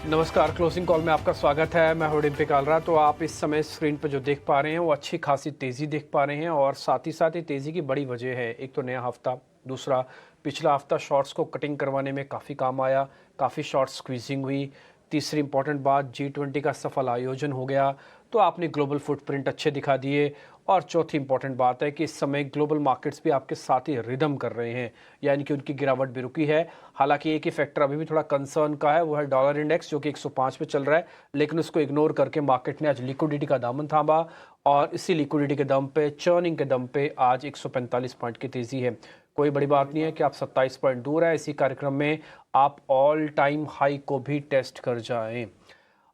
नमस्कार, closing call में आपका स्वागत है। मैं हूं डिम्पी कालरा। तो आप इस समय स्क्रीन पर जो देख पा रहे हैं वो अच्छी खासी तेज़ी देख पा रहे हैं और साथ ही तेज़ी की बड़ी वजह है। एक तो नया हफ्ता, दूसरा पिछला हफ्ता शॉर्ट्स को कटिंग करवाने में काफ़ी काम आया, काफ़ी शॉर्ट स्क्वीजिंग हुई। तीसरी इंपॉर्टेंट बात, G20 का सफल आयोजन हो गया तो आपने ग्लोबल फुटप्रिंट अच्छे दिखा दिए। और चौथी इंपॉर्टेंट बात है कि इस समय ग्लोबल मार्केट्स भी आपके साथ ही रिदम कर रहे हैं, यानी कि उनकी गिरावट भी रुकी है। हालांकि एक ही फैक्टर अभी भी थोड़ा कंसर्न का है, वो है डॉलर इंडेक्स जो कि 105 पे चल रहा है, लेकिन उसको इग्नोर करके मार्केट ने आज लिक्विडिटी का दामन थामा और इसी लिक्विडिटी के दम पे, चर्निंग के दम पे आज 145 पॉइंट की तेज़ी है। कोई बड़ी बात नहीं है कि आप 27 पॉइंट दूर है। इसी कार्यक्रम में आप ऑल टाइम हाई को भी टेस्ट कर जाएं।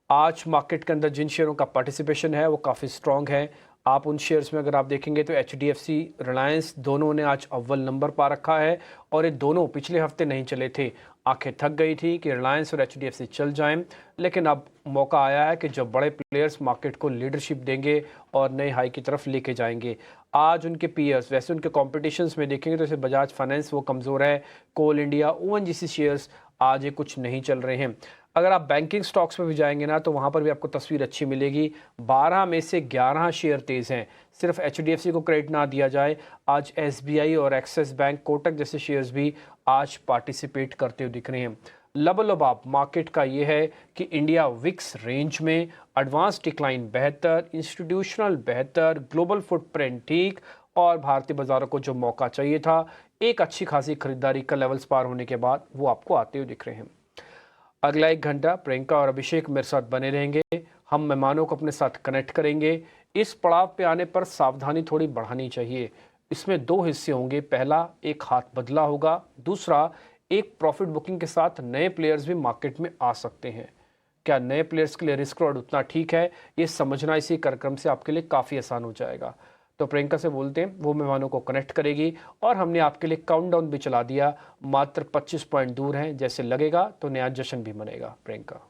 आज मार्केट के अंदर जिन शेयरों का पार्टिसिपेशन है वो काफ़ी स्ट्रांग है। आप उन शेयर्स में अगर आप देखेंगे तो HDFC, रिलायंस दोनों ने आज अव्वल नंबर पा रखा है और ये दोनों पिछले हफ्ते नहीं चले थे। आंखें थक गई थी कि रिलायंस और HDFC चल जाएं, लेकिन अब मौका आया है कि जब बड़े प्लेयर्स मार्केट को लीडरशिप देंगे और नए हाई की तरफ लेके जाएंगे। आज उनके पीयर्स, वैसे उनके कॉम्पिटिशन्स में देखेंगे तो जैसे बजाज फाइनेंस वो कमज़ोर है, कोल इंडिया, ONGC शेयर्स आज ये कुछ नहीं चल रहे हैं। अगर आप बैंकिंग स्टॉक्स में भी जाएंगे ना तो वहाँ पर भी आपको तस्वीर अच्छी मिलेगी। 12 में से 11 शेयर तेज़ हैं। सिर्फ HDFC को क्रेडिट ना दिया जाए, आज SBI और एक्सिस बैंक, कोटक जैसे शेयर्स भी आज पार्टिसिपेट करते हुए दिख रहे हैं। लबोलबाब मार्केट का ये है कि इंडिया विक्स रेंज में एडवांस डिक्लाइन बेहतर, इंस्टीट्यूशनल बेहतर, ग्लोबल फुटप्रिंट ठीक और भारतीय बाजारों को जो मौका चाहिए था एक अच्छी खासी खरीदारी का लेवल्स पार होने के बाद वो आपको आते हुए दिख रहे हैं। अगला 1 घंटा प्रियंका और अभिषेक मेरे साथ बने रहेंगे। हम मेहमानों को अपने साथ कनेक्ट करेंगे। इस पड़ाव पे आने पर सावधानी थोड़ी बढ़ानी चाहिए। इसमें 2 हिस्से होंगे। पहला, एक हाथ बदला होगा। दूसरा, एक प्रॉफिट बुकिंग के साथ नए प्लेयर्स भी मार्केट में आ सकते हैं। क्या नए प्लेयर्स के लिए रिस्क रॉड उतना ठीक है, ये समझना इसी कार्यक्रम से आपके लिए काफ़ी आसान हो जाएगा। तो प्रियंका से बोलते हैं, वो मेहमानों को कनेक्ट करेगी और हमने आपके लिए काउंटडाउन भी चला दिया। मात्र 25 पॉइंट दूर हैं, जैसे लगेगा तो नया जश्न भी मनेगा। प्रियंका।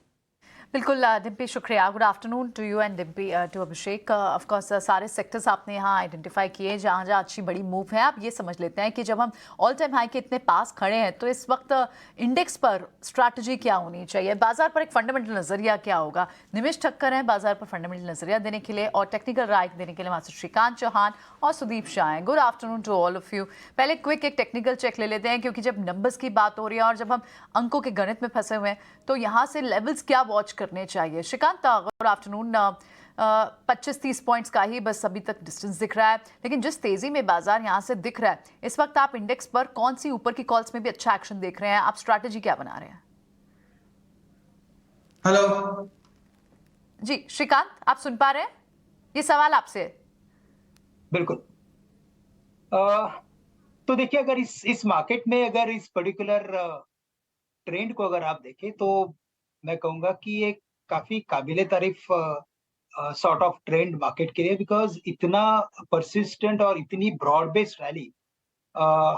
बिल्कुल डिम्पी, शुक्रिया। Good afternoon to you and Dimpy, to Abhishek. Of course सारे सेक्टर्स आपने यहाँ आइडेंटिफाई किए जहाँ जहाँ अच्छी बड़ी मूव है। आप ये समझ लेते हैं कि जब हम ऑल टाइम हाई के इतने पास खड़े हैं तो इस वक्त इंडेक्स पर स्ट्रैटेजी क्या होनी चाहिए, बाजार पर एक फंडामेंटल नजरिया क्या होगा। निमिष ठक्कर हैं बाजार पर फंडामेंटल नजरिया देने के लिए और टेक्निकल राय देने के लिए वहाँ से श्रीकांत चौहान और सुदीप शाह हैं। Good afternoon to all of you. पहले क्विक एक टेक्निकल चेक ले लेते हैं, क्योंकि जब नंबर्स की बात हो रही है और जब हम अंकों के गणित में फंसे हुए हैं तो यहाँ से लेवल्स क्या वॉच करने चाहिए। Shrikant, good afternoon. 25-30 पॉइंट्स का ही बस अभी तक डिस्टेंस दिख रहा है, लेकिन जिस तेजी में बाजार यहां से दिख रहा है इस वक्त आप इंडेक्स पर कौन सी ऊपर की कॉल्स में भी अच्छा एक्शन देख रहे हैं, आप स्ट्रैटेजी क्या बना रहे हैं? हेलो जी श्रीकांत, आप सुन पा रहे हैं? ये सवाल आपसे है। बिल्कुल। तो देखिए, अगर इस मार्केट में अगर इस पर्टिकुलर ट्रेंड को अगर आप देखें तो मैं कहूँगा कि ये काफ़ी काबिले तारीफ सॉर्ट ऑफ ट्रेंड मार्केट के लिए, बिकॉज़ इतना पर्सिस्टेंट और इतनी ब्रॉड बेस्ड रैली अ,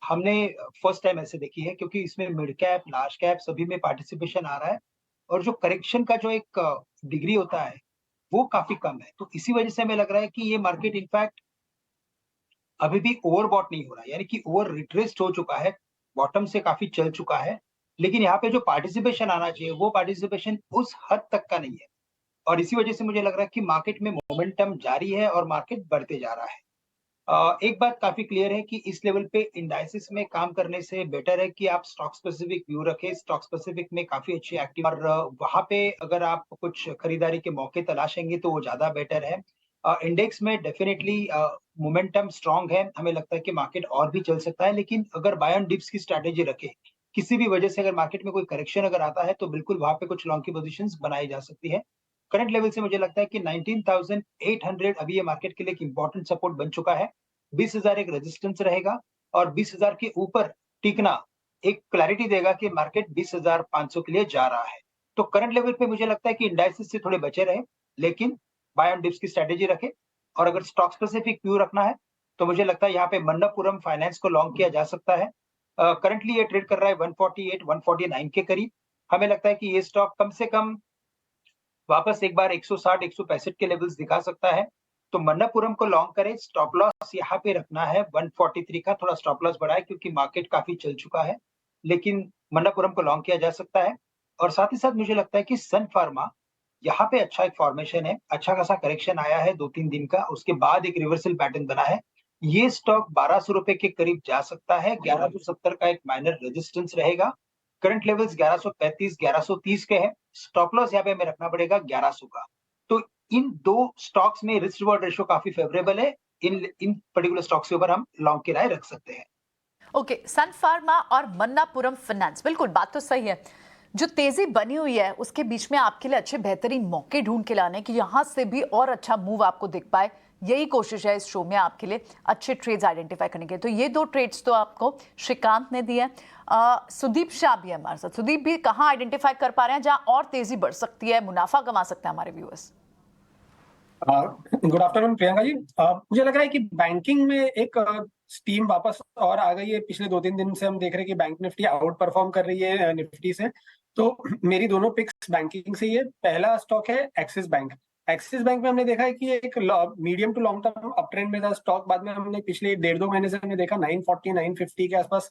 हमने फर्स्ट टाइम ऐसे देखी है, क्योंकि इसमें मिड कैप, लार्ज कैप सभी में पार्टिसिपेशन आ रहा है और जो करेक्शन का जो एक डिग्री होता है, वो काफ़ी कम है। तो इसी वजह से हमें लग रहा है कि ये मार्केट इनफैक्ट अभी भी ओवरबॉट नहीं हो रहा है, यानी कि ओवर रिट्रेस्ड हो चुका है, बॉटम से काफ़ी चल चुका है। लेकिन यहाँ पे जो पार्टिसिपेशन आना चाहिए, वो पार्टिसिपेशन उस हद तक का नहीं है और इसी वजह से मुझे लग रहा है कि मार्केट में मोमेंटम जारी है और मार्केट बढ़ते जा रहा है। एक बात काफ़ी क्लियर है कि इस लेवल पे इंडाइसेस में काम करने से बेटर है कि आप स्टॉक स्पेसिफिक व्यू रखें। स्टॉक स्पेसिफिक में काफ़ी अच्छी एक्टिव और वहाँ पे अगर आप कुछ खरीदारी के मौके तलाशेंगे तो वो ज़्यादा बेटर है। इंडेक्स में डेफिनिटली मोमेंटम स्ट्रॉन्ग है, हमें लगता है कि मार्केट और भी चल सकता है, लेकिन अगर बाय ऑन डिप्स की स्ट्रैटेजी रखें, किसी भी वजह से अगर मार्केट में कोई करेक्शन अगर आता है, तो बिल्कुल वहाँ पे कुछ लॉन्ग की पोज़ीशंस बनाई जा सकती है। करंट लेवल से मुझे लगता है कि 19,800 अभी ये मार्केट के लिए एक इम्पोर्टेंट सपोर्ट बन चुका है। 20,000 एक रेजिस्टेंस रहेगा और 20,000 के ऊपर टिकना एक क्लैरिटी देगा कि मार्केट 20,500 के लिए जा रहा है। तो करंट लेवल पे मुझे लगता है कि इंडाइसेस से थोड़े बचे रहें, लेकिन बाय ऑन डिप्स की स्ट्रैटेजी रखें और अगर स्टॉक स्पेसिफिक व्यू रखना है, तो मुझे लगता है यहाँ पे मन्नप्पुरम फाइनेंस को लॉन्ग किया जा सकता है। करंटली ये ट्रेड कर रहा है 148, 149 के करीब। हमें लगता है कि ये स्टॉक कम से कम वापस एक बार 160, 165 के लेवल्स दिखा सकता है। तो मन्नप्पुरम को लॉन्ग करें, स्टॉप लॉस यहाँ पे रखना है 143 का, थोड़ा स्टॉप लॉस बढ़ाएँ क्योंकि मार्केट काफ़ी चल चुका है। लेकिन मन्नप्पुरम को लॉन्ग किया जा सकता है। और साथ ही साथ मुझे लगता है कि सन फार्मा यहाँ पे अच्छा एक फॉर्मेशन है, अच्छा खासा करेक्शन आया है 2-3 दिन का, उसके बाद एक रिवर्सल पैटर्न बना है। ये स्टॉक ₹1200 के करीब जा सकता है, 1170 का एक माइनर रेजिस्टेंस रहेगा। करंट लेवल्स 1135, 1130 के हैं। स्टॉप लॉस यहाँ पे हमें रखना पड़ेगा 1100 का। तो इन 2 स्टॉक्स में रिस्क रिवॉर्ड रेशियो काफ़ी फेवरेबल है। इन पर्टिकुलर स्टॉक्स के ऊपर हम लॉन्ग की राय रख सकते हैं। ओके, सन फार्मा और मन्नापुरम फाइनेंस, बिल्कुल बात तो सही है। जो तेजी बनी हुई है उसके बीच में आपके लिए अच्छे बेहतरीन मौके ढूंढ के लाने की, यहां से भी और अच्छा मूव आपको दिख पाए, यही कोशिश है इस शो में आपके लिए अच्छे ट्रेड्स आइडेंटिफाई करने के। तो ये 2 ट्रेड्स तो आपको श्रीकांत ने दिए। सुदीप शाह भी है हमारे साथ। सुदीप भी कहाँ आइडेंटिफाई कर पा रहे हैं जहां और तेजी बढ़ सकती है, मुनाफा कमा सकते हैं हमारे viewers? Good afternoon Priyanka ji. मुझे लग रहा है कि बैंकिंग में एक स्टीम वापस और आ गई है। पिछले 2-3 दिन से हम देख रहे हैं कि बैंक निफ्टी आउट परफॉर्म कर रही है निफ्टी से। तो मेरी दोनों पिक्स बैंकिंग से ही है। पहला स्टॉक है एक्सिस बैंक। एक्सिस बैंक में हमने देखा है कि एक medium to long term up trend में था स्टॉक। बाद में हमने पिछले 1.5-2 महीने से हमने देखा 940 950 के आसपास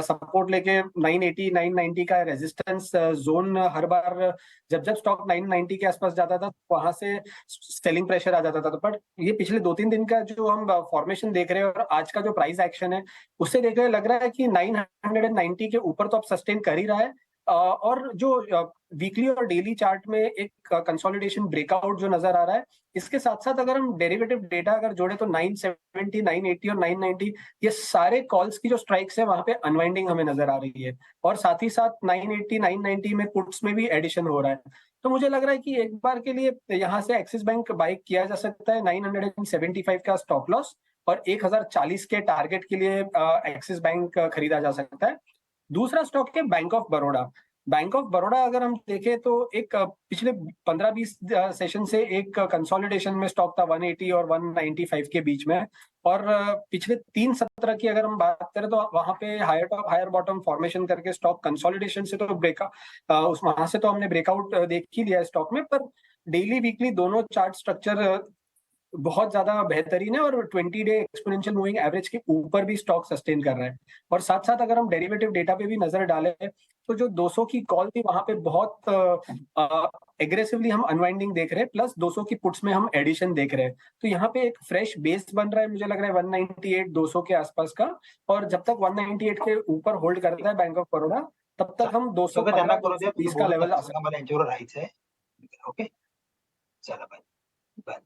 सपोर्ट लेके 980 990 का रेजिस्टेंस जोन। हर बार जब जब स्टॉक 990 के आसपास जाता था वहां से सेलिंग प्रेशर आ जाता था। तो बट ये पिछले 2-3 दिन का जो हम फॉर्मेशन देख रहे हैं और आज का जो प्राइस एक्शन है उससे देख रहे लग रहा है कि 990 के ऊपर तो अब सस्टेन कर ही रहा है। और जो वीकली और डेली चार्ट में एक कंसोलिडेशन ब्रेकआउट जो नजर आ रहा है, इसके साथ साथ अगर हम डेरिवेटिव डेटा अगर जोड़े तो 970 980 और 990 ये सारे कॉल्स की जो स्ट्राइक्स है वहां पे अनवाइंडिंग हमें नजर आ रही है। और साथ ही साथ 980 990 में पुट्स में भी एडिशन हो रहा है। तो मुझे लग रहा है कि एक बार के लिए यहाँ से एक्सिस बैंक बाय किया जा सकता है। 975 का स्टॉप लॉस और 1040 के टारगेट के लिए एक्सिस बैंक खरीदा जा सकता है। दूसरा स्टॉक है bank of Baroda. Bank of Baroda अगर हम देखें तो एक पिछले 15-20 सेशन से एक कंसोलिडेशन में स्टॉक था 180 और 195 के बीच में। और पिछले 3 सत्र की अगर हम बात करें तो वहां पे higher top higher bottom formation करके स्टॉक कंसोलिडेशन से तो उस वहां से तो हमने ब्रेकआउट देख ही लिया स्टॉक में। पर डेली वीकली दोनों चार्ट स्ट्रक्चर बहुत ज्यादा बेहतरीन है और 20 डे एक्सपोनेंशियल मूविंग एवरेज के ऊपर भी स्टॉक सस्टेन कर रहा है। और साथ साथ अगर हम डेरिवेटिव डेटा पे भी नजर डालें तो जो 200 की कॉल थी वहां पे बहुत एग्रेसिवली हम अनवाइंडिंग देख रहे हैं, प्लस 200 की पुट्स में हम एडिशन देख रहे हैं। तो यहाँ पे एक फ्रेश बेस बन रहा है मुझे लग रहा है 198 200 के आसपास का। और जब तक 198 के ऊपर होल्ड करता है बैंक ऑफ बड़ौदा तब तक हम 215 220 का लेवल आ सकते हैं। मला यांच्यावर राहायचं आहे. ओके. चला बाय. बाय.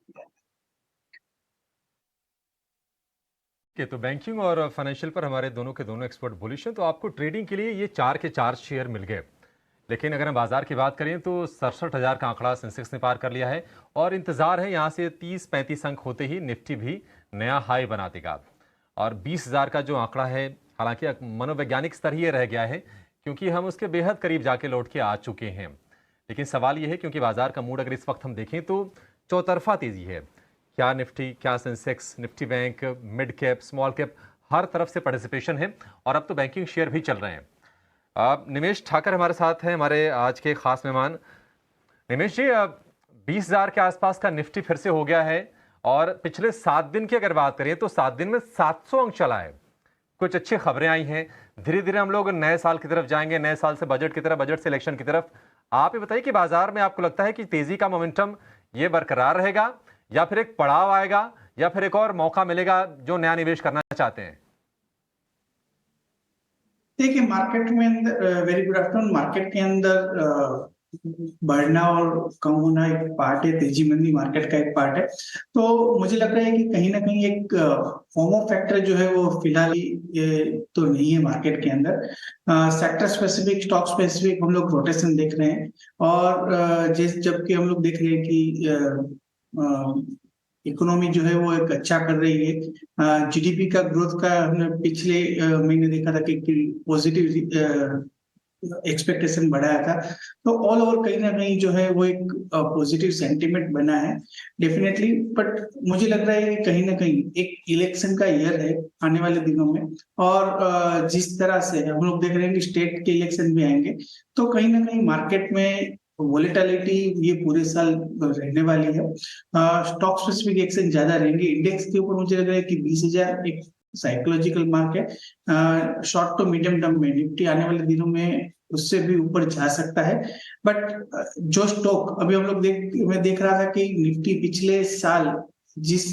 तो बैंकिंग और फाइनेंशियल पर हमारे दोनों के दोनों एक्सपर्ट बुलिश हैं। तो आपको ट्रेडिंग के लिए ये 4 के 4 शेयर मिल गए। लेकिन अगर हम बाजार की बात करें तो 67,000 का आंकड़ा सेंसेक्स ने पार कर लिया है और इंतजार है यहाँ से 30-35 अंक होते ही निफ्टी भी नया हाई बना देगा। और 20,000 का जो आंकड़ा है, हालांकि मनोवैज्ञानिक स्तर ही ये रह गया है क्योंकि हम उसके बेहद करीब जाके लौट के आ चुके हैं। लेकिन सवाल ये है क्योंकि बाजार का मूड अगर इस वक्त हम देखें तो चौतरफा तेजी है। क्या निफ्टी, क्या Sensex, Nifty bank, mid cap, small cap, हर तरफ से पार्टिसिपेशन है और अब तो बैंकिंग शेयर भी चल रहे हैं। निमेश ठाकर हमारे साथ हैं, हमारे आज के खास मेहमान। निमेश जी, 20,000 के आसपास का निफ्टी फिर से हो गया है और पिछले 7 दिन की अगर बात करें तो 7 दिन में 700 अंक चला है। कुछ अच्छी खबरें आई हैं, धीरे धीरे हम लोग नए साल की तरफ जाएंगे, नए साल से बजट की तरफ, बजट से इलेक्शन की तरफ। आप ये बताइए कि बाजार में आपको लगता है कि तेजी का मोमेंटम ये बरकरार रहेगा या फिर एक पड़ाव आएगा या फिर एक और मौका मिलेगा जो नया निवेश करना चाहते हैं? देखिए, मार्केट में वेरी गुड आफ्टरनून। मार्केट के अंदर बढ़ना और कम होना एक पार्ट है, तेजी मंदी मार्केट का एक पार्ट है। तो मुझे लग रहा है कि कहीं ना कहीं एक फोमो फैक्टर जो है वो फिलहाल ये तो नहीं है मार्केट के अंदर। सेक्टर स्पेसिफिक, स्टॉक स्पेसिफिक हम लोग रोटेशन देख रहे हैं। और जबकि हम लोग देख रहे हैं कि इकोनॉमी जो है वो एक अच्छा कर रही है। जीडीपी का ग्रोथ का हमने पिछले महीने देखा था कि पॉजिटिव एक्सपेक्टेशन बढ़ाया था। तो ऑल ओवर कहीं ना कहीं जो है वो एक पॉजिटिव सेंटिमेंट बना है डेफिनेटली। बट मुझे लग रहा है कि कहीं ना कहीं एक इलेक्शन का ईयर है आने वाले दिनों में। और जिस तरह से हम लोग देख रहे हैं कि स्टेट के इलेक्शन भी आएंगे तो कहीं ना कहीं मार्केट में वोलेटिलिटी ये पूरे साल रहने वाली है। स्टॉक स्पेसिफिक एक्शन ज्यादा रहेंगे। इंडेक्स के ऊपर मुझे लग रहा है कि 20,000 एक साइकोलॉजिकल मार्क है। शॉर्ट टू मीडियम टर्म में निफ्टी आने वाले दिनों में उससे भी ऊपर जा सकता है। बट जो स्टॉक अभी हम लोग मैं देख रहा था कि निफ्टी पिछले साल जिस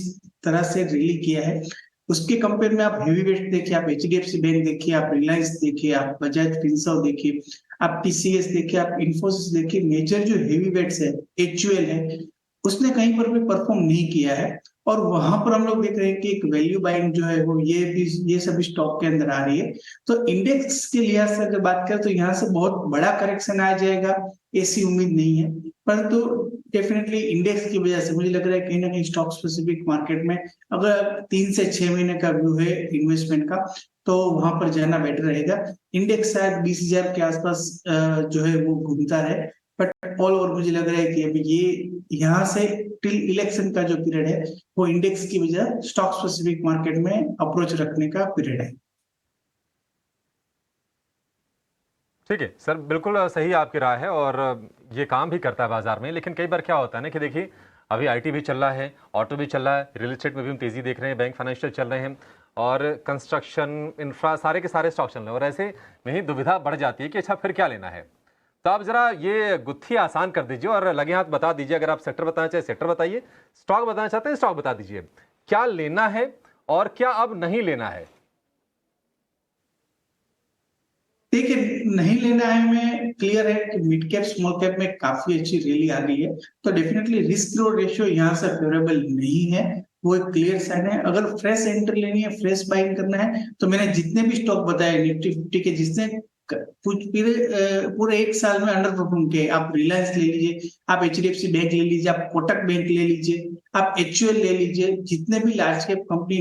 तरह से रैली किया है उसके कंपेयर में आप हेवी वेट देखिए, आप एचडीएफसी बैंक देखिए, आप रिलायंस देखिए, आप बजाज फिनसर्व देखिए, आप टीसीएस देखिए, आप इंफोसिस देखिए, मेजर जो हेवी वेट्स है, एचयूएल है, उसने कहीं पर भी परफॉर्म नहीं किया है। और वहां पर हम लोग देख रहे हैं कि एक वैल्यू बाइंग जो है वो ये सभी स्टॉक के अंदर आ रही है। तो इंडेक्स के लिहाज से अगर बात करें तो यहाँ से बहुत बड़ा करेक्शन आ जाएगा ऐसी उम्मीद नहीं है। परंतु डेफिनेटली इंडेक्स की वजह से मुझे लग रहा है कहीं ना कहीं स्टॉक स्पेसिफिक मार्केट में अगर 3 से 6 महीने का व्यू है इन्वेस्टमेंट का तो वहां पर जाना बेटर रहेगा। इंडेक्स शायद 20,000 के आसपास जो है वो घूमता है। बट ऑल ओवर मुझे लग रहा है कि अभी ये यहाँ से टिल इलेक्शन का जो पीरियड है वो इंडेक्स की वजह स्टॉक स्पेसिफिक मार्केट में अप्रोच रखने का पीरियड है। ठीक है सर, बिल्कुल सही आपकी राय है और ये काम भी करता है बाजार में। लेकिन कई बार क्या होता है ना कि देखिए अभी आईटी भी चल रहा है, ऑटो भी चल रहा है, रियल एस्टेट में भी हम तेजी देख रहे हैं, बैंक फाइनेंशियल चल रहे हैं और कंस्ट्रक्शन इंफ्रा सारे के सारे स्टॉक चल रहे हैं और ऐसे में ही दुविधा बढ़ जाती है कि अच्छा फिर क्या लेना है। तो आप जरा ये गुत्थी आसान कर दीजिए और लगे हाथ बता दीजिए। अगर आप सेक्टर बताना चाहे सेक्टर बताइए, स्टॉक बताना चाहते हैं स्टॉक बता दीजिए, क्या लेना है और क्या अब नहीं लेना है। देखिए, नहीं लेना है में क्लियर है कि मिड कैप स्मॉल कैप में काफी अच्छी रैली आ रही है, तो डेफिनेटली रिस्क रिवॉर्ड रेशियो यहाँ से फेवरेबल नहीं है, वो एक क्लियर साइन है। अगर फ्रेश एंट्री लेनी है, फ्रेश बाइंग करना है, तो मैंने जितने भी स्टॉक बताए निफ्टी 50 के जिसने पूरे एक साल में अंडर परफॉर्म किए, आप रिलायंस ले लीजिए, आप एचडीएफसी बैंक ले लीजिए, आप कोटक बैंक ले लीजिए, आप एचयूएल ले लीजिए, जितने भी लार्ज कैप कंपनी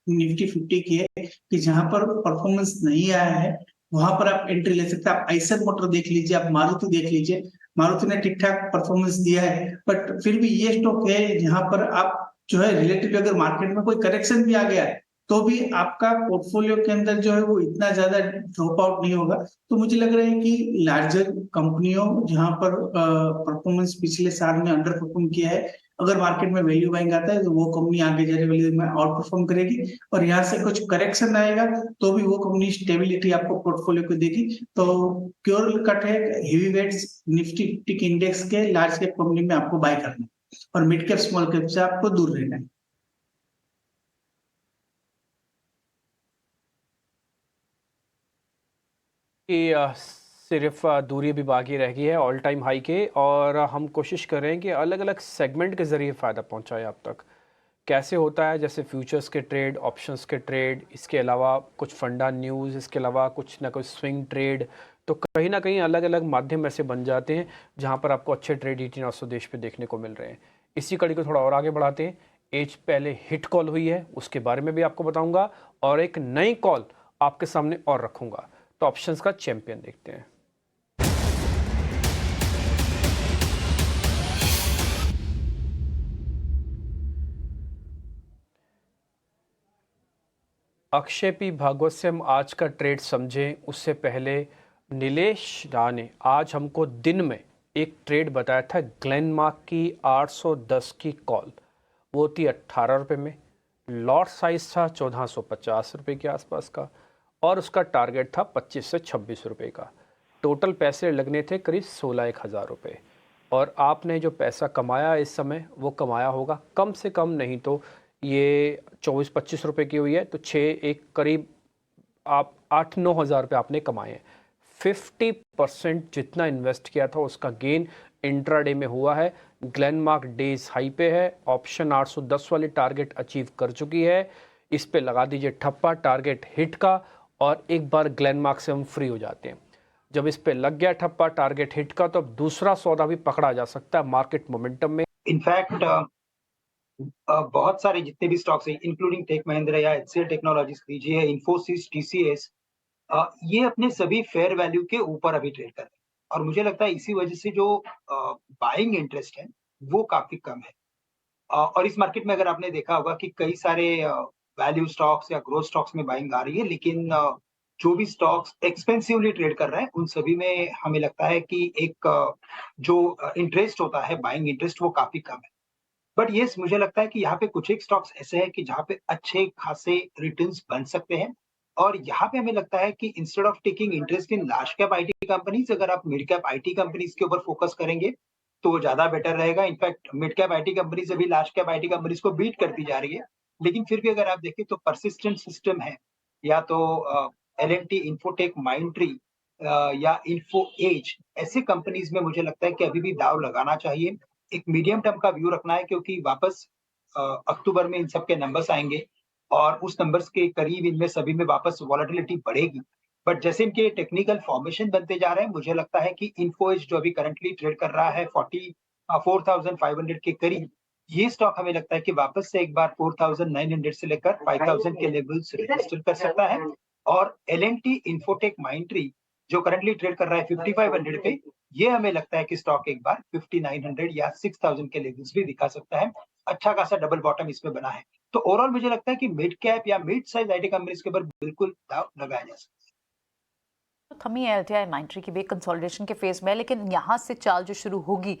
निफ्टी 50 की है कि जहां पर परफॉर्मेंस नहीं आया है वहां पर आप एंट्री ले सकते हैं। आप आइसर मोटर देख लीजिए, आप मारुति देख लीजिए, मारुति ने ठीक ठाक परफॉर्मेंस दिया है, बट फिर भी ये स्टॉक है जहां पर आप जो है रिलेटिवली अगर मार्केट में कोई करेक्शन भी आ गया है तो भी आपका पोर्टफोलियो के अंदर जो है वो इतना ज्यादा ड्रॉप आउट नहीं होगा। तो मुझे लग रहा है कि लार्जर कंपनियों जहां पर परफॉर्मेंस पिछले साल में अंडर परफॉर्म किया है, अगर मार्केट में वैल्यू बाइंग आता है तो वो कंपनी आगे जाने वाले दिन में आउट परफॉर्म करेगी और यहाँ से कुछ करेक्शन आएगा तो भी वो कंपनी स्टेबिलिटी आपको पोर्टफोलियो को देगी। तो प्योर कट है हेवी वेट्स निफ्टी 50 के इंडेक्स के लार्ज कैप कंपनी में आपको बाय करना है और मिड कैप स्मॉल कैप से आपको दूर रहना है। कि सिर्फ दूरी भी बाकी रह गई है ऑल टाइम हाई के और हम कोशिश कर रहे हैं कि अलग अलग सेगमेंट के ज़रिए फ़ायदा पहुंचाए आप तक। कैसे होता है, जैसे फ्यूचर्स के ट्रेड, ऑप्शंस के ट्रेड, इसके अलावा कुछ फंडा न्यूज़, इसके अलावा कुछ ना कुछ स्विंग ट्रेड, तो कहीं ना कहीं अलग अलग माध्यम ऐसे बन जाते हैं जहां पर आपको अच्छे ट्रेड 1800 देश पे देखने को मिल रहे हैं। इसी कड़ी को थोड़ा और आगे बढ़ाते हैं। एज पहले हिट कॉल हुई है, उसके बारे में भी आपको बताऊंगा और एक नई कॉल आपके सामने और रखूंगा। तो ऑप्शंस का चैंपियन देखते हैं। अक्षय पी भागवत से हम आज का ट्रेड समझें उससे पहले नीलेश झा ने आज हमको दिन में एक ट्रेड बताया था ग्लेनमार्क की 810 की कॉल। वो थी 18 रुपये में, लॉट साइज था 1450 रुपये के आसपास का और उसका टारगेट था 25 से 26 रुपये का। टोटल पैसे लगने थे करीब 16,000 रुपये और आपने जो पैसा कमाया इस समय वो कमाया होगा कम से कम नहीं तो ये 24-25 रुपये की हुई है तो 6 करीब आप 8-9 हज़ार रुपये आपने कमाए हैं। 50% जितना इन्वेस्ट किया था उसका गेन इंट्राडे में हुआ है। ग्लेनमार्क डेज हाई पे है, ऑप्शन 810 वाली टारगेट अचीव कर चुकी है। इस पे लगा दीजिए ठप्पा टारगेट हिट का और एक बार ग्लेनमार्क से हम फ्री हो जाते हैं। जब इस पे लग गया ठप्पा टारगेट हिट का तो अब दूसरा सौदा भी पकड़ा जा सकता है मार्केट मोमेंटम में। इनफैक्ट बहुत सारे जितने भी स्टॉक्स हैं इंक्लूडिंग टेक महिंद्रा या एचसीएल टेक्नोलॉजीज लीजिए, इंफोसिस, टीसीएस, ये अपने सभी फेयर वैल्यू के ऊपर अभी ट्रेड कर रहे हैं और मुझे लगता है इसी वजह से जो बाइंग इंटरेस्ट है वो काफी कम है। और इस मार्केट में अगर आपने देखा होगा कि कई सारे वैल्यू स्टॉक्स या ग्रोथ स्टॉक्स में बाइंग आ रही है, लेकिन जो भी स्टॉक्स एक्सपेंसिवली ट्रेड कर रहे हैं उन सभी में हमें लगता है कि एक जो इंटरेस्ट होता है बाइंग इंटरेस्ट वो काफी कम है। बट येस मुझे लगता है कि यहाँ पे कुछ एक स्टॉक्स ऐसे हैं कि जहाँ पे अच्छे खासे रिटर्न्स बन सकते हैं और यहाँ पे हमें लगता है कि instead of taking interest in large cap IT companies, अगर आप मिड कैप आईटी कंपनीज के ऊपर फोकस करेंगे तो वो ज्यादा बेटर रहेगा। In fact mid cap IT companies अभी लार्ज कैप आईटी कंपनीज को बीट करती जा रही है, लेकिन फिर भी अगर आप देखें तो परसिस्टेंट सिस्टम है, या तो L&T, इन्फोटेक, माइंडट्री या इन्फो एज, ऐसे कंपनीज में मुझे लगता है कि अभी भी दाव लगाना चाहिए। एक मीडियम टर्म का व्यू रखना है, क्योंकि वापस अक्टूबर में इन सब के नंबर्स आएंगे और उस नंबर्स के करीब इनमें सभी में वापस वॉलेटिलिटी बढ़ेगी। बट जैसे इनके टेक्निकल फॉर्मेशन बनते जा रहे हैं, मुझे लगता है कि इन्फो एज जो अभी करंटली ट्रेड कर रहा है 44,500 के करीब, ये स्टॉक हमें लगता है कि वापस से एक बार 4,900 से लेकर 5,000 के लेवल्स रजिस्टर कर सकता है। और L&T, इन्फोटेक, माइंडट्री जो करंटली ट्रेड कर रहा है 5,500 पे, ये हमें लगता है कि स्टॉक एक बार 5,900 या 6,000 के लेवल्स भी दिखा सकता है। अच्छा खासा डबल बॉटम इसमें बना है। तो ओवरऑल मुझे लगता है कि मिड कैप या मिड साइज आईटी कंपनीज के ऊपर बिल्कुल दाव लगाया जा सकता है। थमी है LTI माइंडट्री की भी कंसोलिडेशन के फेज में है, लेकिन यहाँ से चाल जो शुरू होगी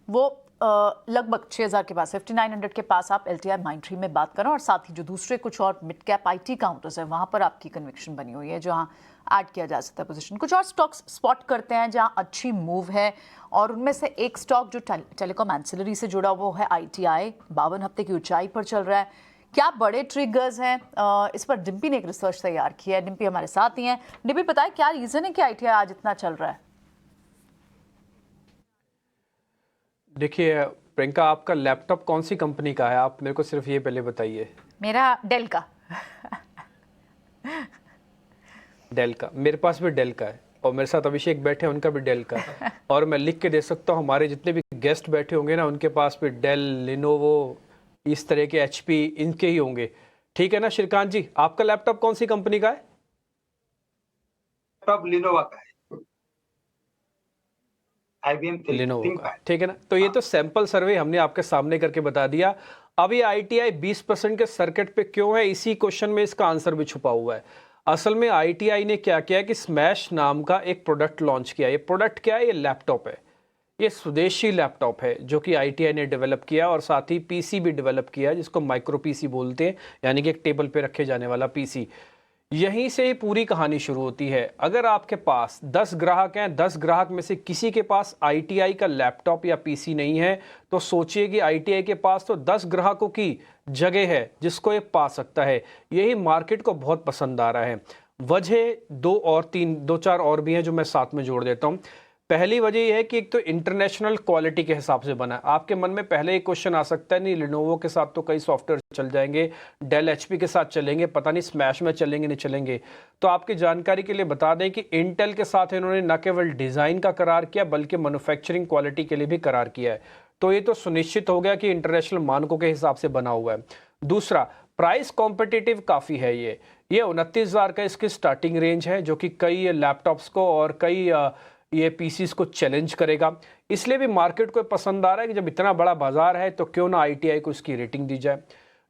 वो लगभग 6,000 के पास, 5,900 के पास आप LTI माइंडट्री में बात करें, और साथ ही जो दूसरे कुछ और मिड कैप आईटी काउंटर्स है वहाँ पर आपकी कन्विक्शन बनी हुई है जहाँ ऐड किया जा सकता है पोजीशन। कुछ और स्टॉक्स स्पॉट करते हैं जहाँ अच्छी मूव है, और उनमें से एक स्टॉक जो टेलीकॉम एंसिलरी से जुड़ा वो है ITI, 52 हफ्ते की ऊंचाई पर चल रहा है। क्या बड़े ट्रिगर्स हैं? इस पर डिम्पी ने एक रिसर्च तैयार किया है। डिम्पी हमारे साथ ही हैं। डिम्पी, बताएं क्या रीजन है कि ITI आज इतना चल रहा है? देखिए प्रियंका, आपका लैपटॉप कौन सी कंपनी का है? आप मेरे को सिर्फ ये पहले बताइए। मेरा डेल का। डेल का? मेरे पास भी डेल का है, और मेरे साथ अभिषेक बैठे हैं, उनका भी डेल का है। और मैं लिख के दे सकता हूँ, हमारे जितने भी गेस्ट बैठे होंगे ना, उनके पास भी डेल, लिनोवो, इस तरह के HP इनके ही होंगे। ठीक है ना श्रीकांत जी, आपका लैपटॉप कौन सी कंपनी का है? लैपटॉप लिनोवा का है, IBM लिनोवो का, ठीक है ना। तो ये तो सैंपल सर्वे हमने आपके सामने करके बता दिया। अब ये ITI 20% के सर्किट पे क्यों है, इसी क्वेश्चन में इसका आंसर भी छुपा हुआ है। असल में ITI ने क्या किया कि स्मैश नाम का एक प्रोडक्ट लॉन्च किया। ये प्रोडक्ट क्या है? ये लैपटॉप है, ये स्वदेशी लैपटॉप है जो कि ITI ने डेवलप किया, और साथ ही PC भी डेवलप किया जिसको माइक्रो PC बोलते हैं, यानी कि एक टेबल पे रखे जाने वाला PC। यहीं से ही पूरी कहानी शुरू होती है। अगर आपके पास 10 ग्राहक हैं, 10 ग्राहक में से किसी के पास ITI का लैपटॉप या PC नहीं है, तो सोचिए कि ITI के पास तो 10 ग्राहकों की जगह है जिसको ये पा सकता है। यही मार्केट को बहुत पसंद आ रहा है। वजह दो चार और भी हैं जो मैं साथ में जोड़ देता हूँ। पहली वजह यह है कि एक तो इंटरनेशनल क्वालिटी के हिसाब से बना है। आपके मन में पहले ही क्वेश्चन आ सकता है, नहीं लिनोवो के साथ तो कई सॉफ्टवेयर चल जाएंगे, डेल HP के साथ चलेंगे, पता नहीं स्मैश में चलेंगे नहीं चलेंगे। तो आपकी जानकारी के लिए बता दें कि इंटेल के साथ इन्होंने न केवल डिज़ाइन का करार किया बल्कि मैन्युफैक्चरिंग क्वालिटी के लिए भी करार किया है। तो ये तो सुनिश्चित हो गया कि इंटरनेशनल मानकों के हिसाब से बना हुआ है। दूसरा, प्राइस कॉम्पिटिटिव काफ़ी है। ये 29,000 का इसकी स्टार्टिंग रेंज है, जो कि कई लैपटॉप्स को और कई ये PCs को चैलेंज करेगा। इसलिए भी मार्केट को पसंद आ रहा है कि जब इतना बड़ा बाजार है तो क्यों ना ITI को इसकी रेटिंग दी जाए।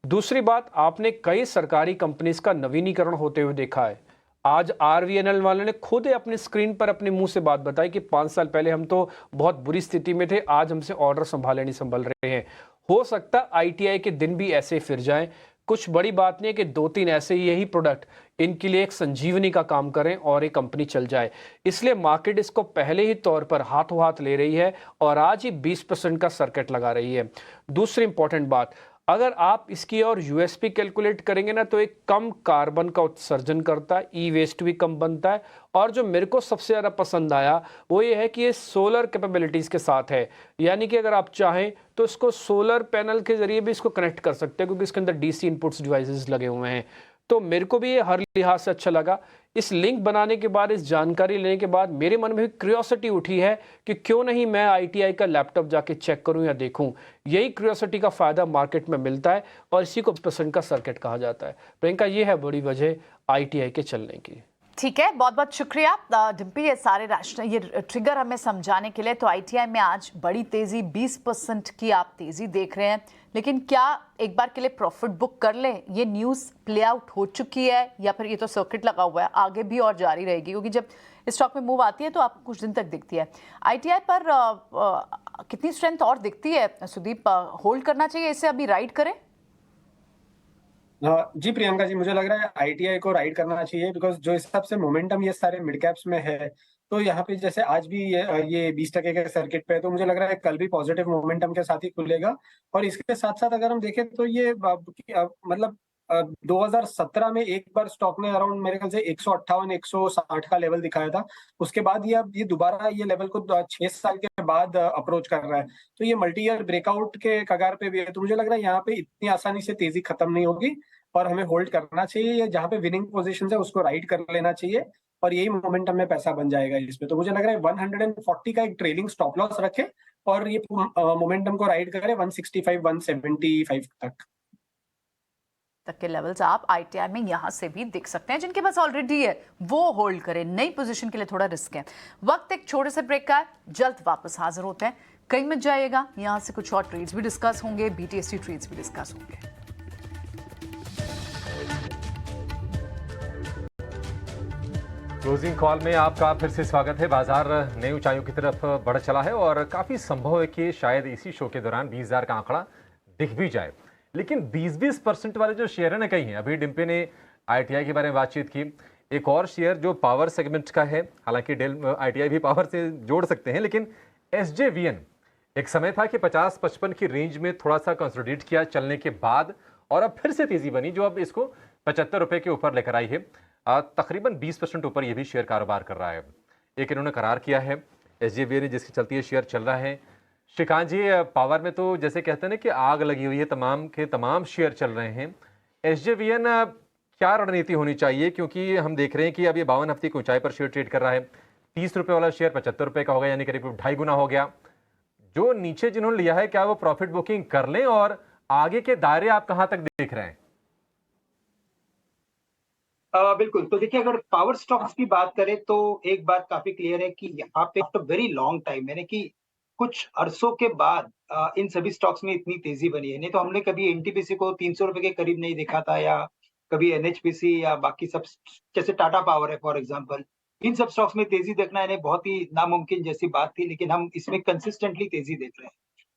दूसरी बात, आपने कई सरकारी कंपनीज का नवीनीकरण होते हुए देखा है। आज RVNL वाले ने खुद अपनी स्क्रीन पर अपने मुंह से बात बताई कि 5 साल पहले हम तो बहुत बुरी स्थिति में थे, आज हमसे ऑर्डर संभाले नहीं संभल रहे हैं। हो सकता ITI के दिन भी ऐसे फिर जाएं। कुछ बड़ी बात नहीं है कि 2-3 ऐसे यही प्रोडक्ट इनके लिए एक संजीवनी का काम करें और एक कंपनी चल जाए। इसलिए मार्केट इसको पहले ही तौर पर हाथों हाथ ले रही है और आज ही 20% का सर्किट लगा रही है। दूसरी इंपॉर्टेंट बात, अगर आप इसकी और USP कैलकुलेट करेंगे ना, तो एक कम कार्बन का उत्सर्जन करता है, ई वेस्ट भी कम बनता है, और जो मेरे को सबसे ज़्यादा पसंद आया वो ये है कि ये सोलर कैपेबिलिटीज़ के साथ है। यानी कि अगर आप चाहें तो इसको सोलर पैनल के ज़रिए भी इसको कनेक्ट कर सकते हैं, क्योंकि इसके अंदर DC इनपुट्स डिवाइसेस लगे हुए हैं। तो मेरे को भी ये हर लिहाज से अच्छा लगा। इस लिंक बनाने के बाद, इस जानकारी लेने के बाद मेरे मन में क्यूरियोसिटी उठी है कि क्यों नहीं मैं ITI का लैपटॉप जाके चेक करूं या देखूं। यही क्यूरियोसिटी का फ़ायदा मार्केट में मिलता है और इसी को 20% का सर्किट कहा जाता है। प्रियंका, ये है बड़ी वजह ITI के चलने की। ठीक है, बहुत बहुत शुक्रिया डिम्पी, ये सारे ये ट्रिगर हमें समझाने के लिए। तो ITI में आज बड़ी तेज़ी, 20% की आप तेज़ी देख रहे हैं, लेकिन क्या एक बार के लिए प्रॉफिट बुक कर लें? ये न्यूज़ प्ले आउट हो चुकी है या फिर ये तो सर्किट लगा हुआ है, आगे भी और जारी रहेगी? क्योंकि जब स्टॉक में मूव आती है तो आपको कुछ दिन तक दिखती है। ITI पर कितनी स्ट्रेंथ और दिखती है सुदीप? होल्ड करना चाहिए इसे, अभी राइड करें? जी प्रियंका जी, मुझे लग रहा है आईटीआई को राइड करना चाहिए, बिकॉज जो हिसाब से मोमेंटम ये सारे मिड कैप्स में है, तो यहाँ पे जैसे आज भी ये 20% के सर्किट पे है, तो मुझे लग रहा है कल भी पॉजिटिव मोमेंटम के साथ ही खुलेगा। और इसके साथ साथ अगर हम देखें तो ये मतलब 2017 में एक बार स्टॉक ने अराउंड मेरे ख्याल से 158 160 का लेवल दिखाया था। उसके बाद ये अब ये दोबारा ये लेवल को 6 साल के बाद अप्रोच कर रहा है, तो ये मल्टी ईयर ब्रेकआउट के कगार पे भी है। तो मुझे लग रहा है यहाँ पे इतनी आसानी से तेजी खत्म नहीं होगी और हमें होल्ड करना चाहिए, या जहाँ पे विनिंग पोजीशन है उसको राइड कर लेना चाहिए, और यही मोमेंटम में पैसा बन जाएगा इसमें। तो मुझे लग रहा है 140 का एक ट्रेलिंग स्टॉप लॉस रखे और ये मोमेंटम को राइड करे 165 175 तक के लेवल्स आप आईटीआई में यहां से भी देख सकते हैं। जिनके पास ऑलरेडी है वो होल्ड करें, नई पोजीशन के लिए थोड़ा रिस्क है। वक्त एक छोटे से ब्रेक का है, जल्द वापस हाजिर होते हैं। कहीं मत जाइएगा, यहां से कुछ और ट्रेड्स भी डिस्कस होंगे, बीटीएससी ट्रेड्स भी डिस्कस होंगे। क्लोजिंग कॉल में आपका फिर से स्वागत है। बाजार नई ऊंचाइयों की तरफ बढ़ चला है और काफ़ी संभव है कि शायद इसी शो के दौरान 20,000 का आंकड़ा दिख भी जाए। लेकिन 20-20% वाले जो शेयर है ना, कहीं हैं। अभी डिम्पे ने आईटीआई के बारे में बातचीत की। एक और शेयर जो पावर सेगमेंट का है, हालांकि डेल आईटीआई भी पावर से जोड़ सकते हैं, लेकिन एसजेवीएन एक समय था कि 50-55 की रेंज में थोड़ा सा कंसोलिडेट किया चलने के बाद, और अब फिर से तेजी बनी, जो अब इसको 75 रुपए के ऊपर लेकर आई है। तकरीबन 20% ऊपर ये भी शेयर कारोबार कर रहा है। एक इन्होंने करार किया है एसजेवीएन ने, जिसके चलते ये शेयर चल रहा है। श्रीकांत जी, पावर में तो जैसे कहते हैं ना कि आग लगी हुई है, तमाम के तमाम शेयर चल रहे हैं। एसजेवीएन क्या रणनीति होनी चाहिए, क्योंकि हम देख रहे हैं कि अब ये 52 हफ्ते की ऊंचाई पर शेयर ट्रेड कर रहा है। 30 रुपए वाला शेयर 75 रुपए का हो गया, यानी करीब 2.5 गुना हो गया। जो नीचे जिन्होंने लिया है, क्या वो प्रॉफिट बुकिंग कर लें, और आगे के दायरे आप कहां तक देख रहे हैं? बिल्कुल। तो देखिए, अगर पावर स्टॉक्स की बात करें तो एक बात काफी क्लियर है कि यहाँ पे आफ्टर वेरी लॉन्ग टाइम, यानी कि कुछ अरसों के बाद इन सभी स्टॉक्स में इतनी तेजी बनी है। नहीं तो हमने कभी एनटीपीसी को 300 रुपए के करीब नहीं देखा था, या कभी एनएचपीसी या बाकी सब, जैसे टाटा पावर है फॉर एग्जांपल, इन सब स्टॉक्स में तेजी देखना यानी बहुत ही नामुमकिन जैसी बात थी, लेकिन हम इसमें कंसिस्टेंटली तेजी देख रहे हैं।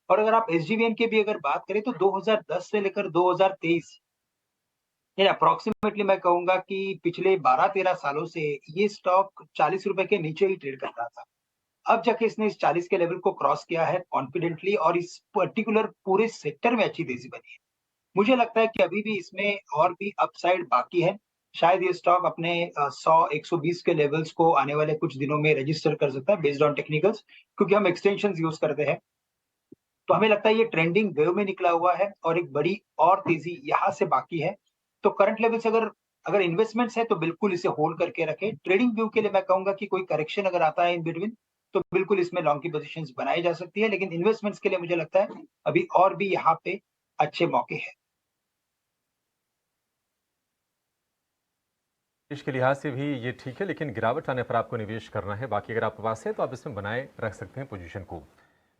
और अगर आप एसजीवीएन की भी अगर बात करें तो 2010 से लेकर 2023 अप्रोक्सीमेटली मैं कहूंगा कि पिछले 12-13 सालों से ये स्टॉक 40 रुपए के नीचे ही ट्रेड कर रहा था। अब जाके इसने इस 40 के लेवल को क्रॉस किया है कॉन्फिडेंटली, और इस पर्टिकुलर पूरे सेक्टर में अच्छी तेजी बनी है। मुझे लगता है कि अभी भी इसमें और भी अपसाइड बाकी है। शायद ये स्टॉक अपने 100-120 के लेवल्स को आने वाले कुछ दिनों में रजिस्टर कर सकता है बेस्ड ऑन टेक्निकल्स, क्योंकि हम एक्सटेंशंस यूज करते हैं। तो हमें लगता है ये ट्रेंडिंग वेव में निकला हुआ है और एक बड़ी और तेजी यहाँ से बाकी है। तो करंट लेवल से अगर अगर इन्वेस्टमेंट्स है तो बिल्कुल इसे होल्ड करके रखें। ट्रेडिंग व्यू के लिए मैं कहूंगा कि कोई करेक्शन अगर आता है इन बिटवीन, तो बिल्कुल इसमें लॉन्ग की पोजीशंस बनाई जा सकती है, लेकिन इन्वेस्टमेंट्स के लिए मुझे लगता है अभी और भी यहाँ पे अच्छे मौके हैं। निवेश के लिहाज से भी ये ठीक है, लेकिन गिरावट आने पर आपको निवेश करना है। बाकी अगर आपके पास है तो आप इसमें बनाए रख सकते हैं पोजीशन को।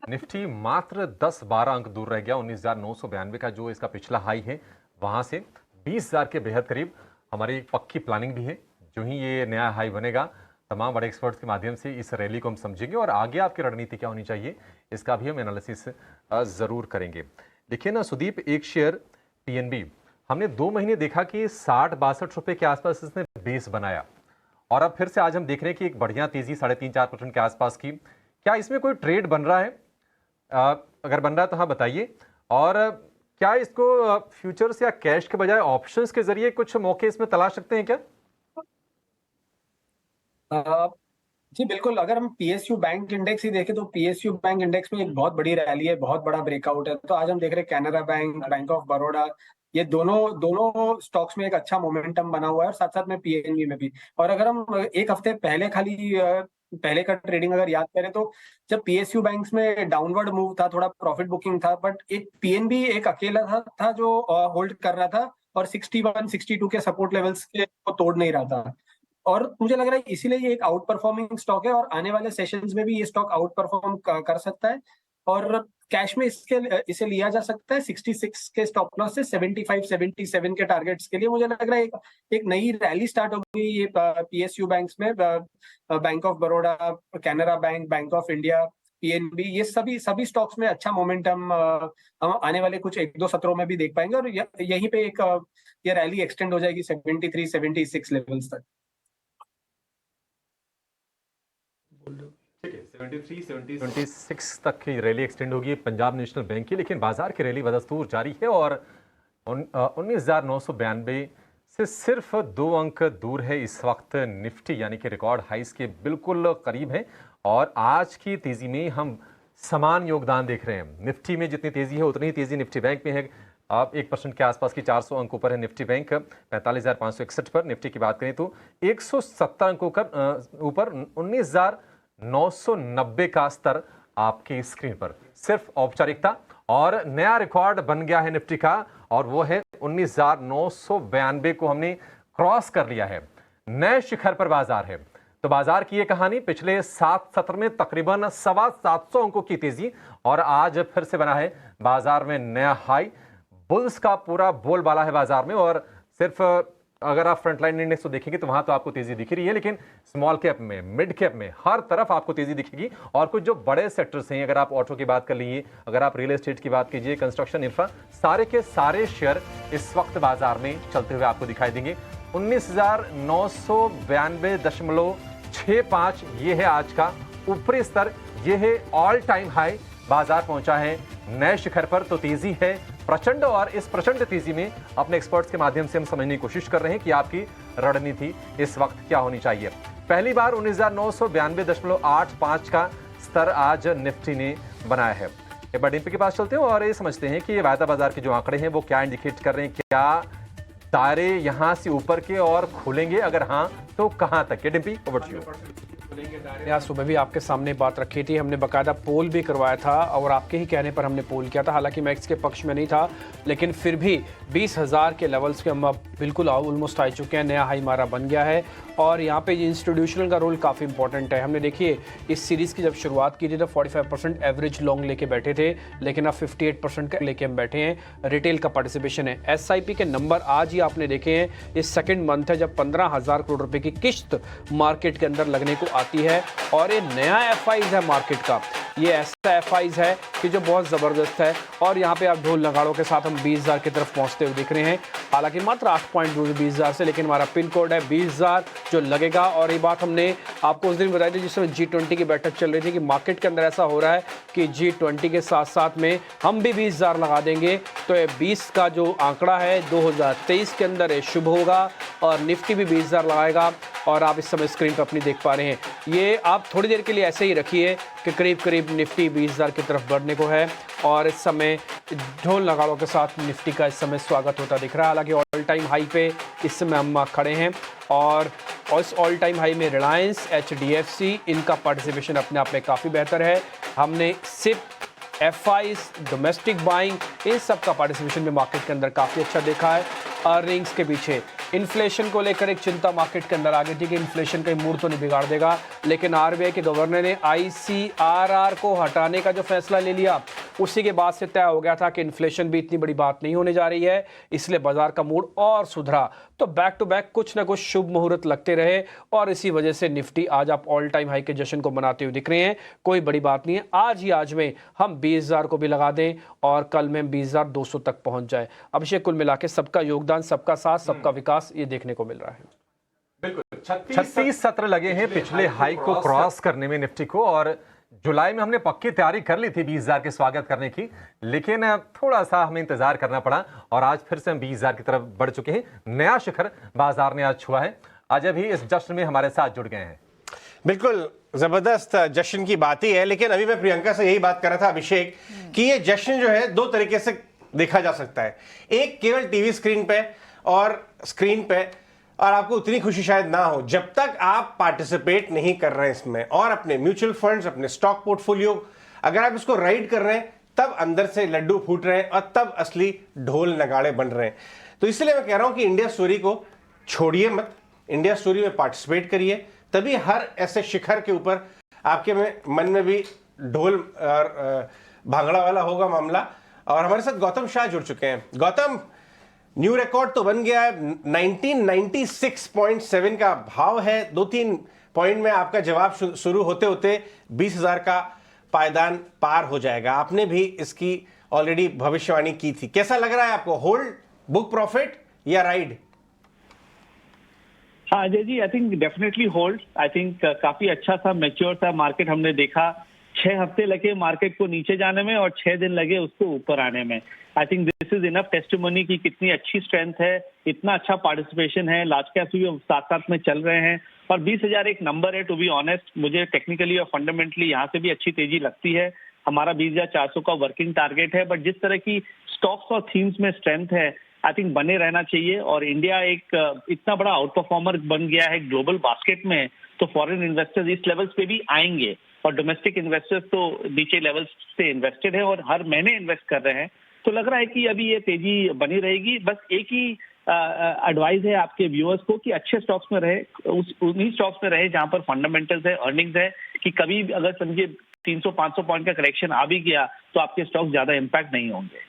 निफ्टी मात्र 10-12 अंक दूर रह गया 19,992 का, जो इसका पिछला हाई है, वहां से 20,000 के बेहद करीब। हमारी एक पक्की प्लानिंग भी है, जो ही ये नया हाई बनेगा, तमाम बड़े एक्सपर्ट्स के माध्यम से इस रैली को हम समझेंगे और आगे आपकी रणनीति क्या होनी चाहिए, इसका भी हम एनालिसिस ज़रूर करेंगे। देखिए ना सुदीप, एक शेयर पीएनबी हमने 2 महीने देखा कि 60-62 रुपए के आसपास इसने बेस बनाया, और अब फिर से आज हम देख रहे हैं कि एक बढ़िया तेजी 3.5-4% के आसपास की। क्या इसमें कोई ट्रेड बन रहा है? अगर बन रहा है तो हाँ बताइए। और क्या इसको फ्यूचर्स या कैश के बजाय ऑप्शंस के जरिए कुछ मौके इसमें तलाश सकते हैं क्या? जी बिल्कुल। अगर हम पीएसयू बैंक इंडेक्स ही देखें तो पीएसयू बैंक इंडेक्स में एक बहुत बड़ी रैली है, बहुत बड़ा ब्रेकआउट है। तो आज हम देख रहे हैं Canara bank, bank of Baroda, ये दोनों स्टॉक्स में एक अच्छा मोमेंटम बना हुआ है, और साथ साथ में पीएनबी में भी। और अगर हम एक हफ्ते पहले पहले का ट्रेडिंग अगर याद करें तो जब पीएसयू बैंक्स में डाउनवर्ड मूव था, थोड़ा प्रॉफिट बुकिंग था, बट एक पीएनबी एक अकेला था जो होल्ड कर रहा था और 61-62 के सपोर्ट लेवल्स के को तोड़ नहीं रहा था। और मुझे लग रहा है इसीलिए ये एक आउट परफॉर्मिंग स्टॉक है, और आने वाले सेशंस में भी ये स्टॉक आउट परफॉर्म कर सकता है। और कैश में इसे लिया जा सकता है 66 के स्टॉप लॉस से 75-77 के टारगेट्स के लिए। मुझे लग रहा है एक नई रैली स्टार्ट हो गई ये पीएसयू बैंक्स में, bank of Baroda, Canara bank, bank of India, PNB, ये सभी स्टॉक्स में अच्छा मोमेंटम हम आने वाले कुछ 1-2 सत्रों में भी देख पाएंगे और यहीं पे एक ये रैली एक्सटेंड हो जाएगी 73-76 लेवल्स तक। ठीक है, 73-76 तक की रैली एक्सटेंड होगी पंजाब नेशनल बैंक की, लेकिन बाजार की रैली बदस्तूर जारी है और 19,992 से सिर्फ 2 अंक दूर है इस वक्त निफ्टी, यानी कि रिकॉर्ड हाइस के बिल्कुल करीब है। और आज की तेजी में हम समान योगदान देख रहे हैं। निफ्टी में जितनी तेजी है उतनी ही तेजी निफ्टी बैंक में है। अब 1% के आसपास की 400 अंकों पर है निफ्टी बैंक, 45,561 पर। निफ्टी की बात करें तो 170 अंकों पर ऊपर 19,990 का स्तर आपकी स्क्रीन पर। सिर्फ औपचारिकता और नया रिकॉर्ड बन गया है निफ्टी का, और वो है 19,992 को हमने क्रॉस कर लिया है। नए शिखर पर बाजार है। तो बाजार की ये कहानी पिछले 7 सत्र में तकरीबन 725 अंकों की तेजी, और आज फिर से बना है बाजार में नया हाई। बुल्स का पूरा बोलबाला है बाजार में। और सिर्फ अगर आप फ्रंटलाइन इंडेक्स को देखेंगे तो वहां तो आपको तेजी दिख रही है, लेकिन स्मॉल कैप में, मिड कैप में, हर तरफ आपको तेजी दिखेगी। और कुछ जो बड़े सेक्टर्स हैं, अगर आप ऑटो की बात कर लीजिए, अगर आप रियल एस्टेट की बात कीजिए, कंस्ट्रक्शन, इंफ्रा, सारे के सारे शेयर इस वक्त बाजार में चलते हुए आपको दिखाई देंगे। 19,992.65 ये है आज का ऊपरी स्तर, ये है ऑल टाइम हाई। बाजार पहुंचा है नए शिखर पर, तो तेजी है प्रचंड। और इस प्रचंड तेजी में अपने एक्सपर्ट्स के माध्यम से हम समझने की कोशिश कर रहे हैं कि आपकी रणनीति इस वक्त क्या होनी चाहिए। पहली बार 19,992.85 का स्तर आज निफ्टी ने बनाया है। एक बार डिम्पी के पास चलते हैं और ये समझते हैं कि ये वायदा बाजार के जो आंकड़े हैं वो क्या इंडिकेट कर रहे हैं। क्या तारे यहां से ऊपर के और खुलेंगे? अगर हां तो कहां तक के? Dimpy, over to you. आज सुबह भी आपके सामने बात रखी थी, हमने बकायदा पोल भी करवाया था और आपके ही कहने पर हमने पोल किया था। हालांकि मैं इसके पक्ष में नहीं था, लेकिन फिर भी 20,000 के लेवल्स पे हम अब बिल्कुल ऑलमोस्ट आ चुके हैं। नया हाई हमारा बन गया है और यहाँ पे इंस्टीट्यूशनल का रोल काफ़ी इंपॉर्टेंट है। हमने देखिए इस सीरीज़ की जब शुरुआत की थी तो 45% एवरेज लॉन्ग लेके बैठे थे, लेकिन अब 58% का लेके हम बैठे हैं। रिटेल का पार्टिसिपेशन है। SIP के नंबर आज ही आपने देखे हैं। इस सेकेंड मंथ है जब 15,000 करोड़ रुपए की किश्त मार्केट के अंदर लगने को आती है। और ये नया FIs है मार्केट का, ये ऐसा FIs है कि जो बहुत ज़बरदस्त है। और यहाँ पे आप ढोल नगाड़ों के साथ हम 20,000 की तरफ पहुँचते हुए दिख रहे हैं। हालांकि मात्र 8 पॉइंट दूर 20,000 से, लेकिन हमारा पिन कोड है 20,000 जो लगेगा। और ये बात हमने आपको उस दिन बताई थी जिसमें G20 की बैठक चल रही थी कि मार्केट के अंदर ऐसा हो रहा है कि G20 के साथ साथ में हम भी 20,000 लगा देंगे। तो ये 20 का जो आंकड़ा है 2023 के अंदर ये शुभ होगा और निफ्टी भी 20,000 लगाएगा। और आप इस समय स्क्रीन पर अपनी देख पा रहे हैं, ये आप थोड़ी देर के लिए ऐसे ही रखिए कि करीब करीब निफ्टी 20,000 की तरफ बढ़ने को है। और इस समय ढोल नगाड़ों के साथ निफ्टी का इस समय स्वागत होता दिख रहा है। हालांकि ऑल टाइम हाई पे इस समय हम खड़े हैं और इस ऑल टाइम हाई में रिलायंस, HDFC, इनका पार्टिसिपेशन अपने आप में काफ़ी बेहतर है। हमने SIP, FIs, डोमेस्टिक बाइंग, इन सब का पार्टिसिपेशन में मार्केट के अंदर काफ़ी अच्छा देखा है। अर्निंग्स के पीछे इन्फ्लेशन को लेकर एक चिंता मार्केट के अंदर आ गई थी कि इन्फ्लेशन कहीं मूड तो नहीं बिगाड़ देगा, लेकिन RBI के गवर्नर ने ICRR को हटाने का जो फैसला ले लिया उसी के बाद से तय हो गया था कि इन्फ्लेशन भी इतनी बड़ी बात नहीं होने जा रही है, इसलिए बाजार का मूड और सुधरा। तो बैक टू बैक कुछ ना कुछ शुभ मुहूर्त लगते रहे और इसी वजह से निफ्टी आज आप ऑल टाइम हाई के जश्न को मनाते हुए दिख रहे हैं। कोई बड़ी बात नहीं है, आज ही आज में हम 20,000 को भी लगा दें और कल में 20,200 तक पहुंच जाए। अभिषेक, कुल मिला के सबका योगदान, सबका साथ, सबका विकास ये देखने को मिल रहा है। बिल्कुल 36 सत्र लगे हैं पिछले हाई को क्रॉस करने में निफ्टी को, और जुलाई में हमने पक्की तैयारी कर ली थी 20,000 के स्वागत करने की, लेकिन थोड़ा सा हमें इंतजार करना पड़ा और आज फिर से हम 20,000 की तरफ बढ़ चुके हैं। नया शिखर बाजार ने आज छुआ है। अजय भी इस जश्न में हमारे साथ जुड़ गए हैं। बिल्कुल जबरदस्त जश्न की बात ही है, लेकिन अभी मैं प्रियंका से यही बात कर रहा था अभिषेक कि ये जश्न जो है 2 तरीके से देखा जा सकता है। एक केवल टीवी स्क्रीन पे और स्क्रीन पे, और आपको उतनी खुशी शायद ना हो जब तक आप पार्टिसिपेट नहीं कर रहे हैं इसमें, और अपने म्यूचुअल फंड्स, अपने स्टॉक पोर्टफोलियो अगर आप इसको राइड कर रहे हैं तब अंदर से लड्डू फूट रहे हैं और तब असली ढोल नगाड़े बन रहे हैं। तो इसलिए मैं कह रहा हूं कि इंडिया स्टोरी को छोड़िए मत, इंडिया स्टोरी में पार्टिसिपेट करिए, तभी हर ऐसे शिखर के ऊपर आपके मन में भी ढोल और भांगड़ा वाला होगा मामला। और हमारे साथ गौतम शाह जुड़ चुके हैं। गौतम, न्यू रिकॉर्ड तो बन गया है, 1996.7 का भाव है। 2-3 पॉइंट में आपका जवाब शुरू होते होते 20,000 का पायदान पार हो जाएगा। आपने भी इसकी ऑलरेडी भविष्यवाणी की थी। कैसा लग रहा है आपको, होल्ड, बुक प्रॉफिट या राइड? हाँ Ajay ji, I think definitely hold. I think काफी अच्छा सा मैच्योर सा मार्केट हमने देखा। 6 हफ्ते लगे मार्केट को नीचे जाने में और 6 दिन लगे उसको ऊपर आने में। I think this is enough testimony की कितनी अच्छी स्ट्रेंथ है, इतना अच्छा पार्टिसिपेशन है, लार्ज कैप भी साथ साथ में चल रहे हैं और 20,000 एक नंबर है। टू बी ऑनेस्ट, मुझे टेक्निकली और फंडामेंटली यहाँ से भी अच्छी तेजी लगती है। हमारा 20,400 का वर्किंग टारगेट है, बट जिस तरह की स्टॉक्स और थीम्स में स्ट्रेंथ है, आई थिंक बने रहना चाहिए। और इंडिया एक इतना बड़ा आउट परफॉर्मर बन गया है ग्लोबल बास्केट में, तो फॉरेन इन्वेस्टर्स इस लेवल्स पे भी आएंगे और डोमेस्टिक इन्वेस्टर्स तो नीचे लेवल्स से इन्वेस्टेड है और हर महीने इन्वेस्ट कर रहे हैं। तो लग रहा है कि अभी ये तेजी बनी रहेगी। बस एक ही एडवाइस है आपके व्यूअर्स को कि अच्छे स्टॉक्स में रहे, उन्हीं स्टॉक्स में रहे जहां पर फंडामेंटल्स है, अर्निंग्स है, कि कभी अगर समझिए 300-500 पॉइंट का करेक्शन आ भी गया तो आपके स्टॉक्स ज्यादा इंपैक्ट नहीं होंगे।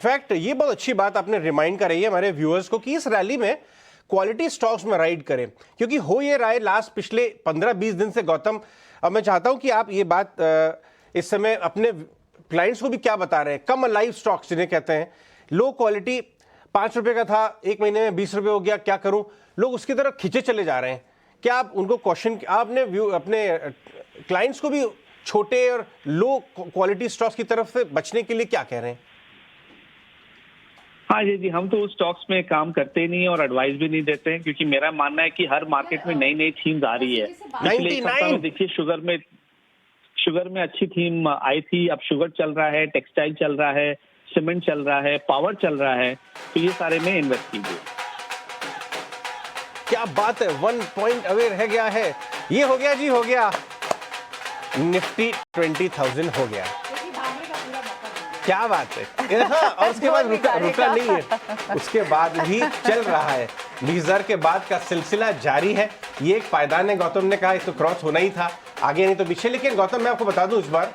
फैक्ट ये बहुत अच्छी बात आपने रिमाइंड कराई है हमारे व्यूअर्स को कि इस रैली में क्वालिटी स्टॉक्स में राइड करें, क्योंकि हो ये रहा है लास्ट पिछले 15-20 दिन से गौतम। अब मैं चाहता हूं कि आप ये बात इस समय अपने क्लाइंट्स को भी क्या बता रहे हैं। कम अलाइव स्टॉक्स जिन्हें कहते हैं, लो क्वालिटी, 5 रुपए का था, एक महीने में 20 रुपए हो गया, क्या करूं, लोग उसकी तरफ खींचे चले जा रहे हैं। क्या आप उनको क्वेश्चन, आपने अपने क्लाइंट्स को भी छोटे और लो क्वालिटी स्टॉक्स की तरफ से बचने के लिए क्या कह रहे हैं? हाँ जी, हम तो उस स्टॉक्स में काम करते नहीं और एडवाइस भी नहीं देते हैं, क्योंकि मेरा मानना है कि हर मार्केट में नई नई थीम्स आ रही है। पिछले एक सप्ताह में देखिए शुगर में अच्छी थीम आई थी, अब शुगर चल रहा है, टेक्सटाइल चल रहा है, सीमेंट चल रहा है, पावर चल रहा है, तो ये सारे में इन्वेस्ट कीजिए। क्या बात है, 1 पॉइंट अवे रह गया है। ये हो गया जी, हो गया, निफ्टी 20,000 हो गया। क्या बात है। हाँ, और उसके बाद रुका नहीं है, उसके बाद भी चल रहा है। 20,000 के बाद का सिलसिला जारी है। ये एक पायदान है, गौतम ने कहा इसको क्रॉस होना ही था, आगे नहीं तो पीछे। लेकिन गौतम मैं आपको बता दूं, इस बार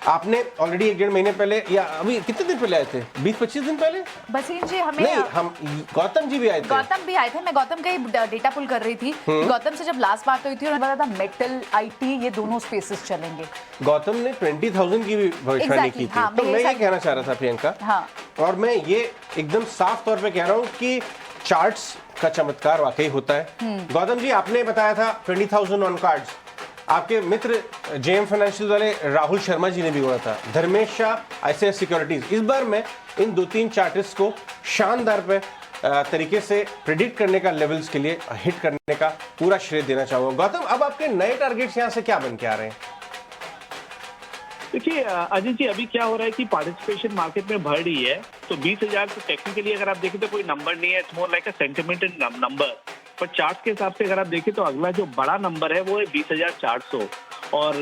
आपने ऑलरेडी 1-1.5 महीने पहले, या अभी कितने दिन पहले आए थे, 20-25 दिन पहले बसीन जी हमें नहीं, हम गौतम जी भी आए थे। गौतम भी आए थे। मैं गौतम का ही डेटा पुल कर रही थी। गौतम से जब लास्ट बात हुई थी उन्होंने बताया था मेटल, आईटी, ये दोनों स्पेसेस चलेंगे। गौतम ने 20,000 की भी भविष्यवाणी की थी। हाँ, तो मैं ये कहना चाह रहा था प्रियंका, हाँ, और मैं ये एकदम साफ तौर पे कह रहा हूँ कि चार्ट्स का चमत्कार वाकई होता है। गौतम जी, आपने बताया था 20,000 ऑन कार्ड्स, आपके मित्र जेएम फाइनेंशियल वाले राहुल शर्मा जी ने भी बोला था, धर्मेश शाह आईसीआईसीआई सिक्योरिटीज। इस बार मैं इन 2-3 चार्टिस्ट को शानदार पे तरीके से प्रिडिक्ट करने का, लेवल्स के लिए हिट करने का पूरा श्रेय देना चाहूंगा। गौतम, अब आपके नए टारगेट्स यहाँ से क्या बन के आ रहे हैं? देखिए अजय जी, अभी क्या हो रहा है कि पार्टिसिपेशन मार्केट में बढ़ रही है, तो 20,000 तो टेक्निकली अगर आप देखें तो कोई नंबर नहीं है, it's more like a sentimental number. पर चार्ट के हिसाब से अगर आप देखें तो अगला जो बड़ा नंबर है वो है 20,400 और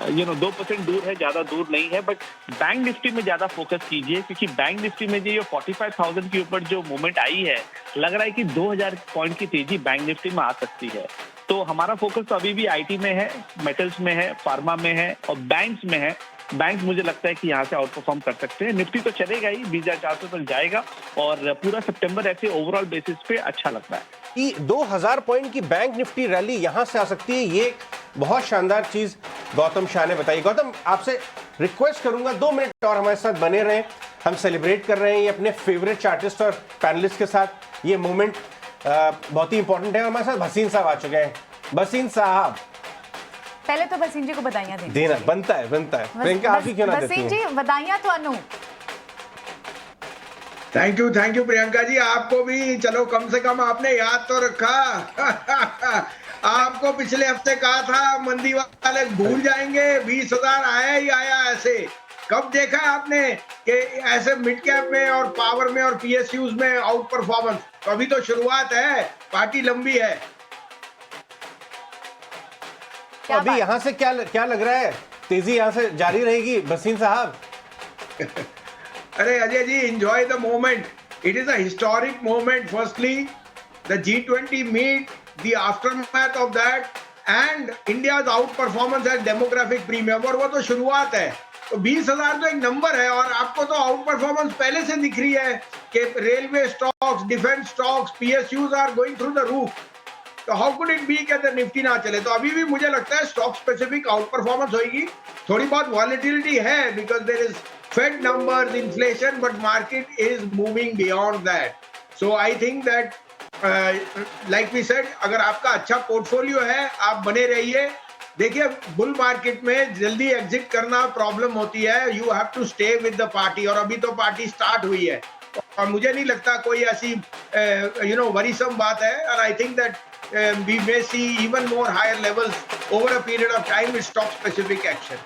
2% दूर है, ज्यादा दूर नहीं है। बट बैंक निफ्टी में ज्यादा फोकस कीजिए, क्योंकि बैंक निफ्टी में जो 45,000 के ऊपर जो मूवमेंट आई है, लग रहा है कि 2,000 पॉइंट की तेजी बैंक निफ्टी में आ सकती है। तो हमारा फोकस तो अभी भी आईटी में है, मेटल्स में है, फार्मा में है और बैंक्स में है। बैंक मुझे लगता है कि यहाँ से आउट परफॉर्म कर सकते हैं। निफ्टी तो चलेगा ही, 20,400 तक जाएगा और पूरा सितंबर ऐसे ओवरऑल बेसिस पे अच्छा लगता है कि 2,000 पॉइंट की बैंक निफ्टी रैली यहां से आ सकती है। ये बहुत शानदार चीज गौतम शाह ने बताई। गौतम, आपसे रिक्वेस्ट करूंगा 2 मिनट और हमारे साथ बने रहें। हम सेलिब्रेट कर रहे हैं ये अपने फेवरेट चार्टिस्ट और पैनलिस्ट के साथ। ये मोमेंट बहुत ही इंपॉर्टेंट है। हमारे साथ भसीन साहब आ चुके हैं। भसीन साहब, पहले तो बसीन जी को बधाइयां देना बनता है। प्रियंका, आप ही क्यों ना देती हैं? बसीन जी बधाइयां तो अनु। थैंक यू प्रियंका जी, आपको भी। चलो, कम से कम आपने याद तो रखा। आपको पिछले हफ्ते कहा था मंदी वाले भूल जाएंगे, 20,000 आया ही आया। ऐसे कब देखा आपने कि ऐसे मिड कैप में और पावर में और पीएसयूज में आउट परफॉर्मेंस? तो अभी तो शुरुआत है, पार्टी लंबी है। अभी यहाँ से क्या लग रहा है, तेजी यहाँ से जारी रहेगी भसीन साहब? अरे Ajay ji, enjoy the moment. It is a historic moment. Firstly, the G20 meet, the aftermath of that, and India's outperformance as demographic premium. और वो तो शुरुआत है। तो 20,000 तो एक नंबर है और आपको तो आउट परफॉर्मेंस पहले से दिख रही है कि railway stocks, defence stocks, PSUs are going through the roof. तो हाउ कुड इट बी कि अगर निफ्टी ना चले? तो अभी भी मुझे लगता है स्टॉक स्पेसिफिक आउट परफॉर्मेंस होगी, थोड़ी बहुत वॉलेटिलिटी है because there is Fed numbers, inflation, but market is moving beyond that. So I think that like we said, अगर आपका अच्छा पोर्टफोलियो है आप बने रहिए। देखिए बुल मार्केट में जल्दी एग्जिट करना प्रॉब्लम होती है, you have to stay with the party, और अभी तो पार्टी स्टार्ट हुई है और मुझे नहीं लगता कोई ऐसी वरीसम बात है। और आई think that we may see even more higher levels over a period of time with stock specific action.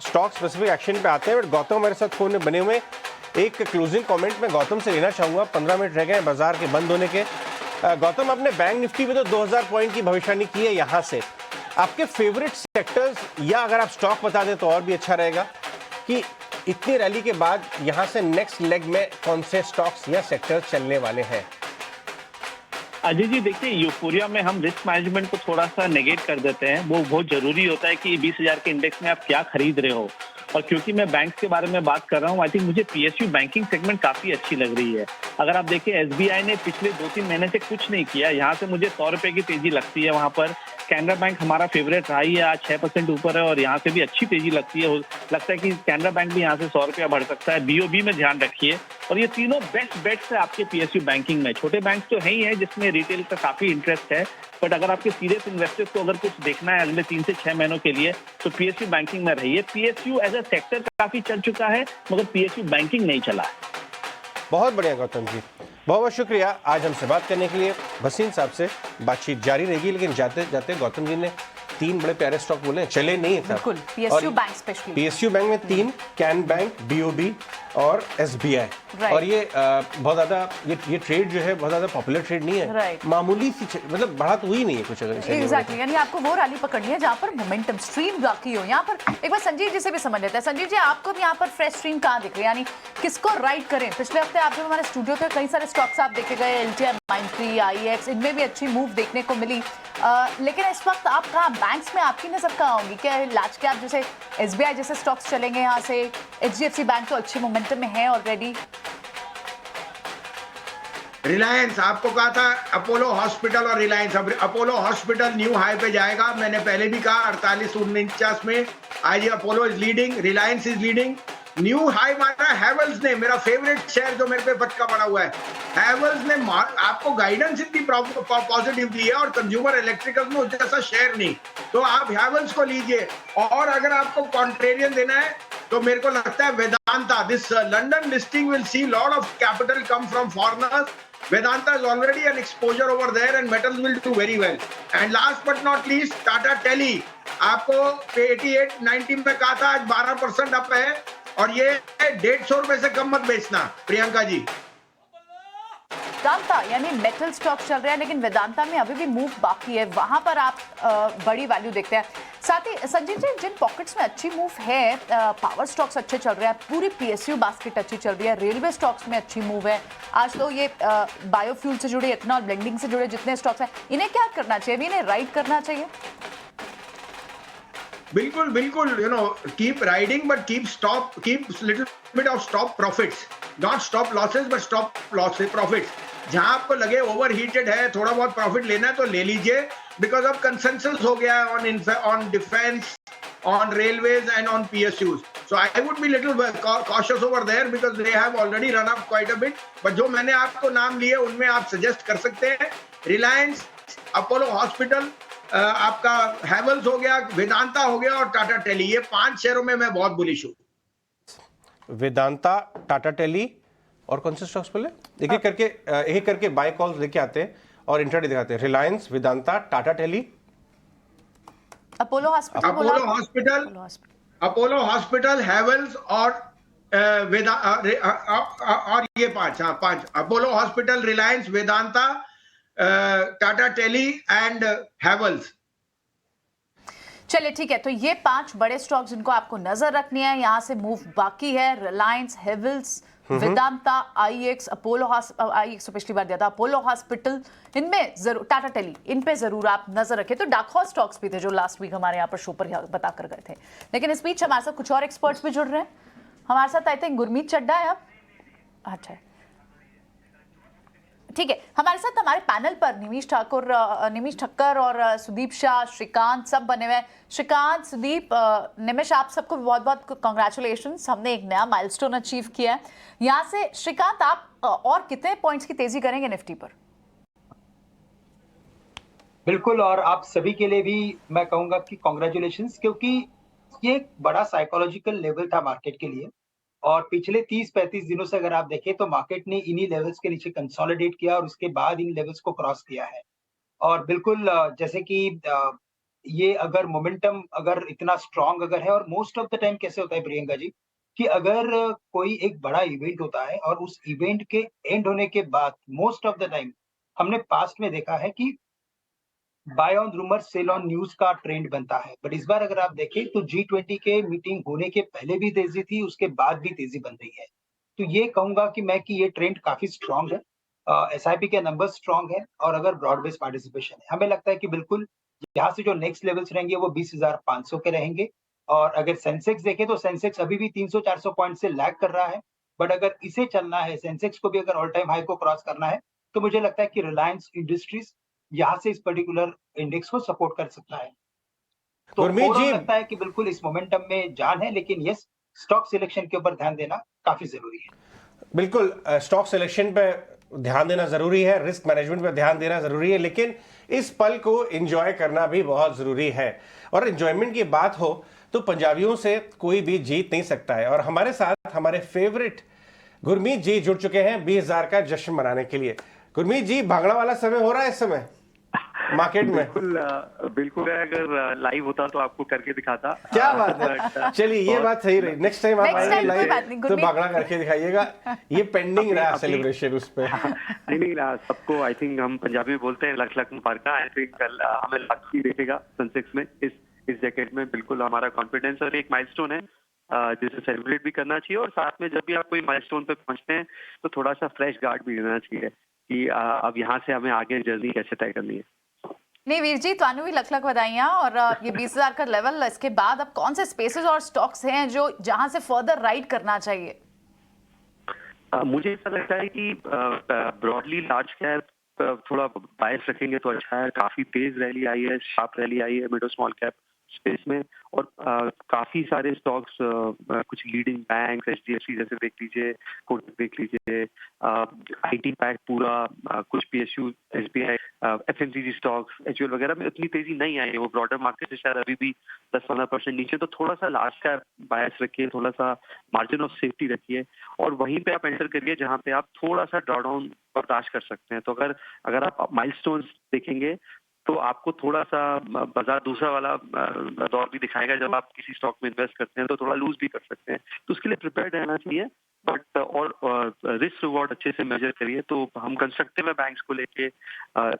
Stock specific action पे आते हैं, बट गौतम मेरे साथ फोन में बने हुए। एक क्लोजिंग कमेंट मैं गौतम से लेना चाहूंगा, 15 मिनट रह गए हैं बाजार के बंद होने के। गौतम, आपने बैंक निफ्टी में तो 2000 पॉइंट की भविष्यवाणी की है, यहाँ से आपके फेवरेट सेक्टर्स, या अगर आप स्टॉक बता दें तो और भी अच्छा रहेगा कि इतनी रैली के बाद यहाँ से नेक्स्ट लेग में कौन से स्टॉक्स या सेक्टर्स चलने वाले हैं? अजय जी देखिए, यूफोरिया में हम रिस्क मैनेजमेंट को थोड़ा सा नेगेट कर देते हैं। वो बहुत जरूरी होता है कि 20,000 के इंडेक्स में आप क्या खरीद रहे हो। और क्योंकि मैं बैंक के बारे में बात कर रहा हूँ, आई थिंक मुझे पीएसयू बैंकिंग सेगमेंट काफी अच्छी लग रही है। अगर आप देखिए एसबीआई ने पिछले 2-3 महीने से कुछ नहीं किया, यहाँ से मुझे 100 रुपए की तेजी लगती है। वहां पर कैनरा बैंक हमारा फेवरेट रहा ही है, आज 6% ऊपर है और यहाँ से भी अच्छी तेजी लगती है। लगता है कि कैनरा बैंक भी यहाँ से 100 रुपया बढ़ सकता है। बीओबी में ध्यान रखिए। और ये तीनों बेस्ट बेट्स है आपके पीएसयू बैंकिंग में। छोटे बैंक तो है ही है जिसमें रिटेल का काफी इंटरेस्ट है, बट अगर आपके सीरियस इन्वेस्टर्स को अगर कुछ देखना है अगले 3 से 6 महीनों के लिए तो पीएसयू बैंकिंग में रहिए। पीएसयू एज अ सेक्टर काफी चल चुका है, मगर पीएसयू बैंकिंग नहीं चला है। बहुत बढ़िया गौतम जी, बहुत बहुत शुक्रिया आज हमसे बात करने के लिए। भसीन साहब से बातचीत जारी रहेगी, लेकिन जाते जाते गौतम जी ने 3 बड़े प्यारे स्टॉक बोले, चले नहीं था बिल्कुल। PSU bank specially, PSU bank में 3, कैन बैंक, बीओबी और एसबीआई। और ये बहुत ज्यादा ये ट्रेड जो है बहुत ज्यादा पॉपुलर ट्रेड नहीं है, मामूली सी, मतलब बढ़ा तो हुई नहीं है कुछ। अगर एग्जैक्टली, यानी आपको वो रैली पकड़नी है जहाँ पर मोमेंटम स्ट्रीम बाकी हो। यहाँ पर एक बार संजीव जी से भी समझ लेते हैं। संजीव जी, आपको भी यहाँ पर फ्रेश स्ट्रीम कहाँ दिख रही है, यानी किसको राइड करें? पिछले हफ्ते आप जब हमारे स्टूडियो थे कई सारे स्टॉक्स आप देखे गए, एलटीआई, माइंडट्री, आईएक्स, इनमें भी अच्छी मूव देखने को मिली। लेकिन इस वक्त आप कहाँ, बैंक्स में आपकी नजर कहाँ होंगी? क्या लार्ज कैप जैसे एसबीआई जैसे स्टॉक्स चलेंगे यहाँ से? एचडीएफसी बैंक तो अच्छे मोमेंटम में है ऑलरेडी। रिलायंस, आपको कहा था अपोलो हॉस्पिटल और रिलायंस। अब अपोलो हॉस्पिटल न्यू हाई पे जाएगा, मैंने पहले भी कहा 4849 में। आज Apollo is leading, Reliance is leading. New high मारा हैवेल्स ने, मेरा फेवरेट शेयर जो मेरे पे फटका पड़ा हुआ है। हैवेल्स ने आपको गाइडेंस इतनी पॉजिटिव दी है और कंज्यूमर इलेक्ट्रिकल में उस जैसा शेयर नहीं, तो आप हैवेल्स को लीजिए। और अगर आपको कॉन्ट्रेरियन देना है तो मेरे को लगता है Vedanta, this London listing will see lot of capital come from foreigners. Vedanta is already an exposure over there and metals will do very well. And last but not least, Tata Tele, आपको 88-90 में कहा था, आज 12% up है और ये 150 रुपए से कम मत बेचना प्रियंका जी। वेदांता यानी मेटल स्टॉक चल रहा है, लेकिन वेदांता में अभी भी मूव बाकी है, वहां पर आप बड़ी वैल्यू देखते हैं। साथ ही संजीव जी, जिन पॉकेट्स में अच्छी मूव है, पावर स्टॉक्स अच्छे चल रहे हैं, पूरी पीएसयू बास्केट अच्छी चल रही है, रेलवे स्टॉक्स में अच्छी मूव है। आज तो ये बायोफ्यूल से जुड़े, इथेनॉल ब्लेंडिंग से जुड़े जितने स्टॉक्स हैं, इन्हें क्या करना चाहिए? इन्हें राइड करना चाहिए? बिल्कुल बिल्कुल, keep riding but keep little bit of stop profits, not stop losses but stop losses profits. जहां आपको लगे ओवर हीटेड है, थोड़ा बहुत प्रॉफिट लेना है तो ले लीजिए, बिकॉज अब कंसेंसस हो गया है on defence, on railways and on PSUs. So I would be little cautious over there because they have already run up quite a bit. But जो मैंने आपको नाम लिए उनमें आप सजेस्ट कर सकते हैं रिलायंस, अपोलो हॉस्पिटल, आपका हैवेल्स हो गया, वेदांता हो गया और टाटा टेली। ये 5 शेयरों में मैं बहुत बुलिश हूँ। वेदांता, टाटा टेली और कौन से स्टॉक्स बोले? एक एक करके बाय कॉल्स लेके आते हैं और इंट्राडे दिखाते हैं। रिलायंस, वेदांता, टाटा टेली, अपोलो हॉस्पिटल, हैवेल्स और और ये 5 अपोलो हॉस्पिटल, रिलायंस, वेदांता, टाटा टेली एंड हैवेल्स। चलिए ठीक है, तो ये 5 बड़े स्टॉक जिनको आपको नजर रखनी है, यहाँ से मूव बाकी है। रिलायंस, हैवेल्स, वेदांता, आईएक्स, आईएक्स तो पिछली बार दिया था, अपोलो हॉस्पिटल, इनमें जरूर, टाटा टेली, इन पे जरूर आप नजर रखें। तो डार्क हॉर्स स्टॉक्स भी थे जो लास्ट वीक हमारे यहाँ पर शो पर बता कर गए थे। लेकिन इस बीच हमारे साथ कुछ और एक्सपर्ट्स भी जुड़ रहे हैं। हमारे साथ आई थिंक गुरमीत चड्डा है अब। अच्छा, ठीक है, हमारे साथ हमारे पैनल पर निमिष ठक्कर और सुदीप शाह, श्रीकांत सब बने हुए हैं। श्रीकांत, सुदीप, निमिष, आप सबको बहुत बहुत कॉन्ग्रेचुलेशंस, हमने एक नया माइलस्टोन अचीव किया है। यहाँ से श्रीकांत, आप और कितने पॉइंट्स की तेजी करेंगे निफ्टी पर? बिल्कुल, और आप सभी के लिए भी मैं कहूंगा कि कॉन्ग्रेचुलेशंस, क्योंकि ये एक बड़ा साइकोलॉजिकल लेवल था मार्केट के लिए। और पिछले 30-35 दिनों से अगर आप देखें तो मार्केट ने इन्हीं लेवल्स के नीचे कंसोलिडेट किया और उसके बाद इन लेवल्स को क्रॉस किया है। और बिल्कुल जैसे कि ये अगर मोमेंटम अगर इतना स्ट्रांग अगर है, और मोस्ट ऑफ द टाइम कैसे होता है प्रियंका जी, कि अगर कोई एक बड़ा इवेंट होता है और उस इवेंट के एंड होने के बाद मोस्ट ऑफ द टाइम हमने पास्ट में देखा है कि buy on rumour sell on news का ट्रेंड बनता है। बट इस बार अगर आप देखें तो G20 के मीटिंग होने के पहले भी तेजी थी, उसके बाद भी तेजी बन रही है। तो ये कहूंगा कि मैं कि ये ट्रेंड काफी स्ट्रांग है। SIP के नंबर स्ट्रांग है और अगर ब्रॉड बेस्ड पार्टिसिपेशन है, हमें लगता है कि बिल्कुल यहाँ से जो नेक्स्ट लेवल्स रहेंगे वो 20,500 के रहेंगे। और अगर सेंसेक्स देखें तो सेंसेक्स अभी भी 300-400 पॉइंट से लैग कर रहा है। बट अगर इसे चलना है, सेंसेक्स को भी अगर ऑल टाइम हाई को क्रॉस करना है, तो मुझे लगता है कि रिलायंस इंडस्ट्रीज यहाँ से इस पर्टिकुलर इंडेक्स को सपोर्ट कर सकता है। तो गुरमीत ओवरऑल जी, लगता है कि बिल्कुल इस मोमेंटम में जान है, लेकिन यस, स्टॉक सिलेक्शन के ऊपर ध्यान देना काफी जरूरी है। बिल्कुल स्टॉक सिलेक्शन पे ध्यान देना जरूरी है, रिस्क मैनेजमेंट पे ध्यान देना जरूरी है, लेकिन इस पल को एंजॉय करना भी बहुत जरूरी है। और एंजॉयमेंट की बात हो तो पंजाबियों से कोई भी जीत नहीं सकता है। और हमारे साथ हमारे फेवरेट गुरमीत जी जुड़ चुके हैं 20,000 का जश्न मनाने के लिए। गुरमीत जी, भागड़ा वाला समय हो रहा है इस समय मार्केट में? बिल्कुल है, अगर लाइव होता तो आपको करके दिखाता। क्या बात है, चलिए ये बात सही रही। नेक्स्ट टाइम आप आएंगे लाइव तो भागड़ा करके दिखाइएगा। ये पेंडिंग रहा सेलिब्रेशन उस पे। नहीं, सबको आई थिंक हम पंजाबी में बोलते हैं लख लख मुबारक। आई थिंक कल हमें लाख ही देखेगा सेंसेक्स में इस जैकेट में। बिल्कुल हमारा कॉन्फिडेंस और एक माइलस्टोन है जिसे सेलिब्रेट भी करना चाहिए। और साथ में जब भी आप कोई माइलस्टोन पे पहुंचते हैं तो थोड़ा सा फ्रेश गार्ड भी देना चाहिए कि अब यहाँ से हमें आगे जर्नी कैसे तय करनी है। नहीं वीर जी, ਤੁਹਾਨੂੰ भी लख लख बधाइयाँ। और ये 20,000 का लेवल, इसके बाद अब कौन से स्पेसेस और स्टॉक्स हैं जो जहां से फर्दर राइड करना चाहिए? मुझे ऐसा लगता है कि ब्रॉडली लार्ज कैप थोड़ा बायस रखेंगे तो अच्छा है। काफी तेज रैली आई है, शार्प रैली आई है मिड और स्मॉल कैप स्पेस में। और काफी सारे स्टॉक्स, कुछ लीडिंग बैंक, HDFC जैसे देख लीजिए, कोटक देख लीजिए, IT पैक पूरा, कुछ PSU, SBI, FMCG stocks, HUL वगैरह में उतनी तेजी नहीं आई है। वो ब्रॉडर मार्केट से शायद अभी भी 10-15% नीचे। तो थोड़ा सा लार्ज कैप बायस रखिए, थोड़ा सा मार्जिन ऑफ सेफ्टी रखिए और वहीं पे आप एंटर करिए जहां पे आप थोड़ा सा ड्रॉडाउन बर्दाश्त कर सकते हैं। तो अगर आप माइलस्टोन्स देखेंगे तो आपको थोड़ा सा बाजार दूसरा वाला दौर भी दिखाएगा। जब आप किसी स्टॉक में इन्वेस्ट करते हैं तो थोड़ा लूज भी कर सकते हैं, तो उसके लिए प्रिपेयर्ड रहना चाहिए। बट और रिस्क रिवॉर्ड अच्छे से मेजर करिए। तो हम कंस्ट्रक्टिव है बैंक्स को लेके,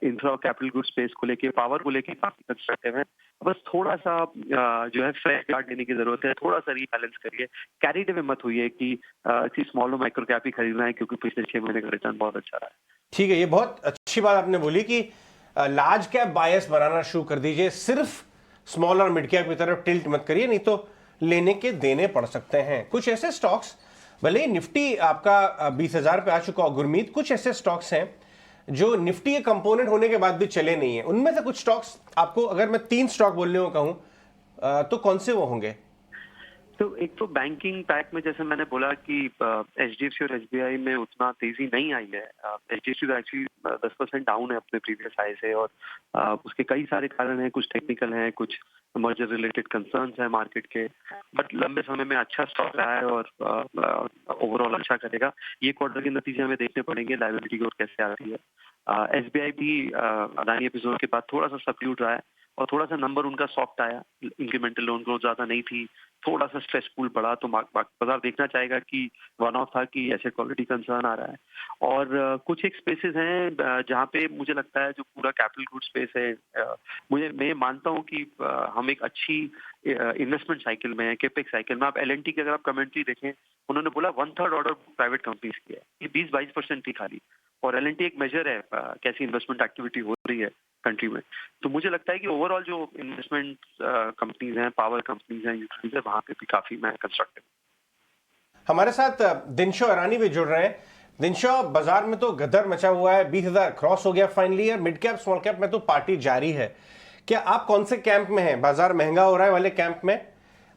इंफ्रा कैपिटल गुड स्पेस को लेके, पावर को लेके काफी कंस्ट्रक्टिव है। बस थोड़ा सा जो है फ्रेश गार्ड देने की जरूरत है, थोड़ा सा रीबैलेंस करिए। कैरीड में मत हुई कि स्मॉल और माइक्रो कैप ही खरीदना है क्योंकि पिछले 6 महीने का रिटर्न बहुत अच्छा रहा है। ठीक है, ये बहुत अच्छी बात आपने बोली कि लार्ज कैप बायस बनाना शुरू कर दीजिए। सिर्फ स्मॉल और मिड कैप की तरफ टिल्ट मत करिए, नहीं तो लेने के देने पड़ सकते हैं। कुछ ऐसे स्टॉक्स, भले निफ्टी आपका 20,000 पे आ चुका हो गुरमीत, कुछ ऐसे स्टॉक्स हैं जो निफ्टी के कंपोनेंट होने के बाद भी चले नहीं है। उनमें से कुछ स्टॉक्स आपको, अगर मैं 3 स्टॉक बोलने को कहूं तो कौन से वो होंगे? तो एक तो बैंकिंग पैक में जैसे मैंने बोला कि HDFC और SBI में उतना तेजी नहीं आई है। HDFC तो एक्चुअली 10% डाउन है अपने प्रीवियस हाई से और उसके कई सारे कारण हैं, कुछ टेक्निकल हैं, कुछ मर्जर रिलेटेड कंसर्न्स हैं मार्केट के। बट लंबे समय में अच्छा स्टॉक रहा है और ओवरऑल अच्छा करेगा। ये क्वार्टर के नतीजे हमें देखने पड़ेंगे, लायबिलिटी ग्रोथ कैसे आती है। SBI भी अदानी एपिसोड के बाद थोड़ा सा सबड्यूड रहा है और थोड़ा सा नंबर उनका सॉफ्ट आया। इंक्रीमेंटल लोन ग्रोथ ज्यादा नहीं थी, थोड़ा सा स्ट्रेस पूल बढ़ा, तो बाजार देखना चाहेगा कि वन ऑफ था कि एसेट क्वालिटी कंसर्न आ रहा है। और कुछ एक स्पेसेस हैं जहाँ पे मुझे लगता है जो पूरा कैपिटल गुड स्पेस है, मैं मानता हूँ कि हम एक अच्छी इन्वेस्टमेंट साइकिल में है, केपेक्स साइकिल में। आप L&T की अगर आप कमेंट्री देखें, उन्होंने बोला 1/3 ऑर्डर प्राइवेट कंपनीज की है, ये 20-22% थी खाली। और L&T एक मेजर है कैसी इन्वेस्टमेंट एक्टिविटी हो रही है कंट्री में। तो मुझे लगता है कि ओवरऑल जो इन्वेस्टमेंट कंपनीज हैं, पावर कंपनीज हैं, यूटिलिटीज है, वहां पे भी काफी मैं कंस्ट्रक्टिव। हमारे साथ दिनशो अरानी भी जुड़ रहे हैं। दिनशॉ, बाजार में तो गदर मचा हुआ है, 20,000 क्रॉस हो गया फाइनली, और मिड कैप स्मॉल कैप में तो पार्टी जारी है। क्या आप कौन से कैंप में हैं? बाजार महंगा हो रहा है वाले कैंप में,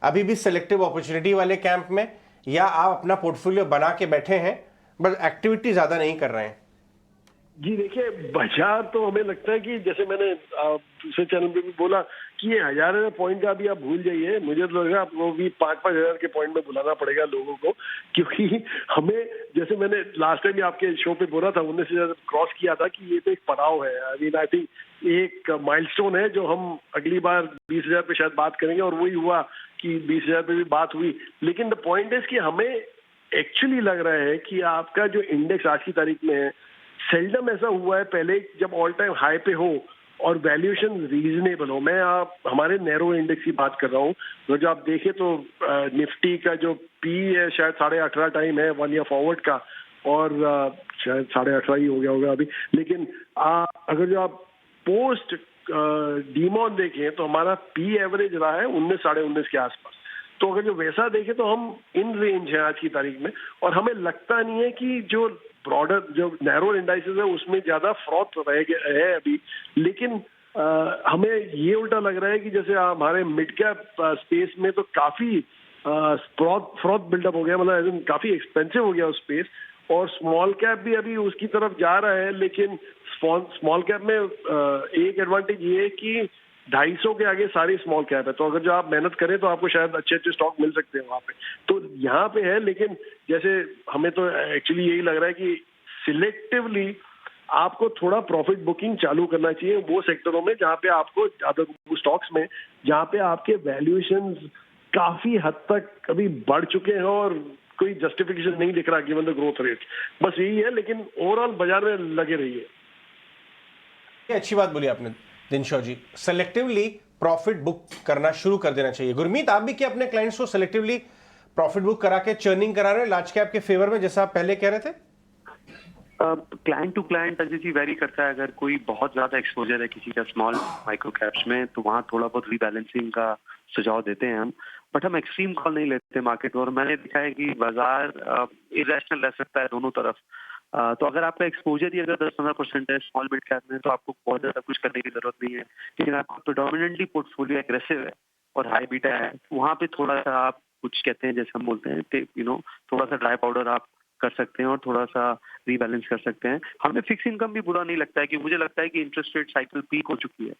अभी भी सिलेक्टिव अपॉर्चुनिटी वाले कैंप में, या आप अपना पोर्टफोलियो बना के बैठे हैं बस एक्टिविटी ज्यादा नहीं कर रहे हैं? जी देखिए, बाजार तो हमें लगता है कि जैसे मैंने दूसरे चैनल पे भी बोला कि ये 1000 पॉइंट का अभी आप भूल जाइए। मुझे तो लग रहा है आपको भी 5-5 हजार के पॉइंट में बुलाना पड़ेगा लोगों को, क्योंकि हमें, जैसे मैंने लास्ट टाइम भी आपके शो पे बोला था, 19,000 क्रॉस किया था कि ये तो एक पड़ाव है। आई थिंक एक माइलस्टोन है जो हम अगली बार 20,000 पे शायद बात करेंगे, और वही हुआ कि 20,000 पे भी बात हुई। लेकिन द पॉइंट इज कि हमें एक्चुअली लग रहा है कि आपका जो इंडेक्स आज की तारीख में है, सेल्डम ऐसा हुआ है पहले जब ऑल टाइम हाई पे हो और वैल्यूएशन रीजनेबल हो। मैं आप हमारे नैरो इंडेक्स की बात कर रहा हूँ, तो जो आप देखें तो निफ्टी का जो पी है शायद 18.5 टाइम है 1 ईयर फॉरवर्ड का, और शायद 18.5 ही हो गया होगा अभी। लेकिन अगर जो आप पोस्ट डीमॉन देखें तो हमारा पी एवरेज रहा है 19, 19.5 के आसपास। तो अगर जो वैसा देखें तो हम इन रेंज है आज की तारीख में, और हमें लगता नहीं है कि जो ब्रॉडर जो नैरो इंडाइसेस है उसमें ज्यादा फ्रॉथ रह गया है अभी। लेकिन हमें ये उल्टा लग रहा है कि जैसे हमारे मिड कैप स्पेस में तो काफी फ्रॉथ बिल्डअप हो गया, मतलब काफी एक्सपेंसिव हो गया उस स्पेस, और स्मॉल कैप भी अभी उसकी तरफ जा रहा है। लेकिन स्मॉल कैप में एक एडवांटेज ये है कि 250 के आगे सारी स्मॉल कैप है, तो अगर जो आप मेहनत करें तो आपको शायद अच्छे अच्छे स्टॉक मिल सकते हैं वहां पे। तो यहाँ पे है, लेकिन जैसे हमें तो एक्चुअली यही लग रहा है कि सिलेक्टिवली आपको थोड़ा प्रॉफिट बुकिंग चालू करना चाहिए वो सेक्टरों में जहाँ पे आपको ज्यादा, स्टॉक्स में जहाँ पे आपके वैल्यूएशन काफी हद तक अभी बढ़ चुके हैं और कोई जस्टिफिकेशन नहीं दिख रहा गिवन द ग्रोथ रेट। बस यही है, लेकिन ओवरऑल बाजार में लगे रहिए। ये अच्छी बात बोली आपने दिनशॉ जी, सेलेक्टिवली प्रॉफिट बुक करना शुरू कर देना चाहिए। गुरमीत, आप भी क्या अपने क्लाइंट्स को सेलेक्टिवली प्रॉफिट बुक करा के चर्निंग करा रहे हैं लार्ज कैप के फेवर में, जैसा आप पहले कह रहे थे? Client to client Ajay ji vary करता है। अगर कोई बहुत ज्यादा एक्सपोजर है किसी का स्मॉल माइक्रो कैप्स में, तो वहाँ थोड़ा बहुत रीबैलेंसिंग का सुझाव देते हैं हम, बट हम एक्सट्रीम कॉल नहीं लेते मार्केट। और मैंने देखा है कि बाजार इरेशनल रह सकता है दोनों तरफ। तो अगर आपका एक्सपोजर ही अगर 10-15% है स्मॉल मिड कैप में, तो आपको बहुत ज्यादा कुछ करने की जरूरत नहीं है। लेकिन आपका प्रेडोमिनेंटली पोर्टफोलियो एग्रेसिव है और हाई बीटा है, वहाँ पे थोड़ा सा आप कुछ कहते हैं, जैसे हम बोलते हैं थोड़ा सा ड्राई पाउडर आप कर सकते हैं और थोड़ा सा रीबैलेंस कर सकते हैं। हमें फिक्स इनकम भी बुरा नहीं लगता है, कि मुझे लगता है कि इंटरेस्ट रेट साइकिल पीक हो चुकी है,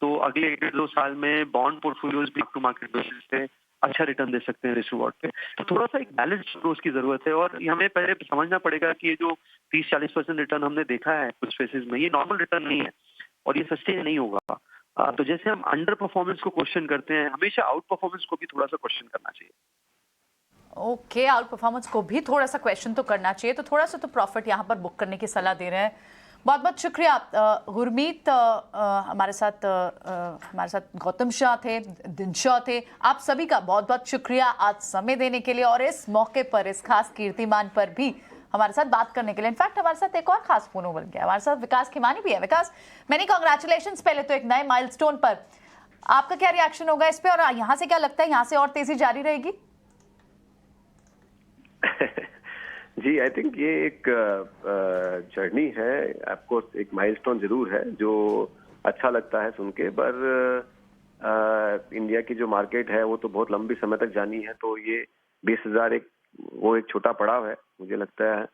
तो अगले 1-2 साल में बॉन्ड पोर्टफोलियोज भी टू मार्केट बेसिस पे अच्छा रिटर्न दे सकते हैं रिस्क रिवॉर्ड पे। तो थोड़ा सा एक बैलेंस अप्रोच की जरूरत है, और हमें पहले समझना पड़ेगा कि ये जो 30-40% रिटर्न हमने देखा है कुछ फेसेस में, ये नॉर्मल रिटर्न नहीं है और ये सस्टेन नहीं होगा। तो जैसे हम अंडर परफॉर्मेंस को क्वेश्चन करते हैं, हमेशा आउट परफॉर्मेंस को भी थोड़ा सा क्वेश्चन करना चाहिए। ओके, आउट परफॉर्मेंस को भी थोड़ा सा क्वेश्चन तो करना चाहिए, तो थोड़ा सा तो प्रॉफिट यहाँ पर बुक करने की सलाह दे रहे हैं। बहुत बहुत शुक्रिया गुरमीत, हमारे साथ गौतम शाह थे, दिनशॉ थे, आप सभी का बहुत बहुत शुक्रिया आज समय देने के लिए और इस मौके पर, इस खास कीर्तिमान पर भी हमारे साथ बात करने के लिए। इनफैक्ट हमारे साथ एक और खास फोन बन गया, हमारे साथ विकास खिमानी भी है। विकास, मैनी कांग्रेचुलेशंस पहले तो एक नए माइलस्टोन पर। आपका क्या रिएक्शन होगा इस पे, और यहाँ से क्या लगता है, यहाँ से और तेजी जारी रहेगी? जी, आई थिंक ये एक जर्नी है, आपको एक माइलस्टोन जरूर है जो अच्छा लगता है सुन के, पर इंडिया की जो मार्केट है वो तो बहुत लंबी समय तक जानी है, तो ये 20,000 एक छोटा पड़ाव है। मुझे लगता है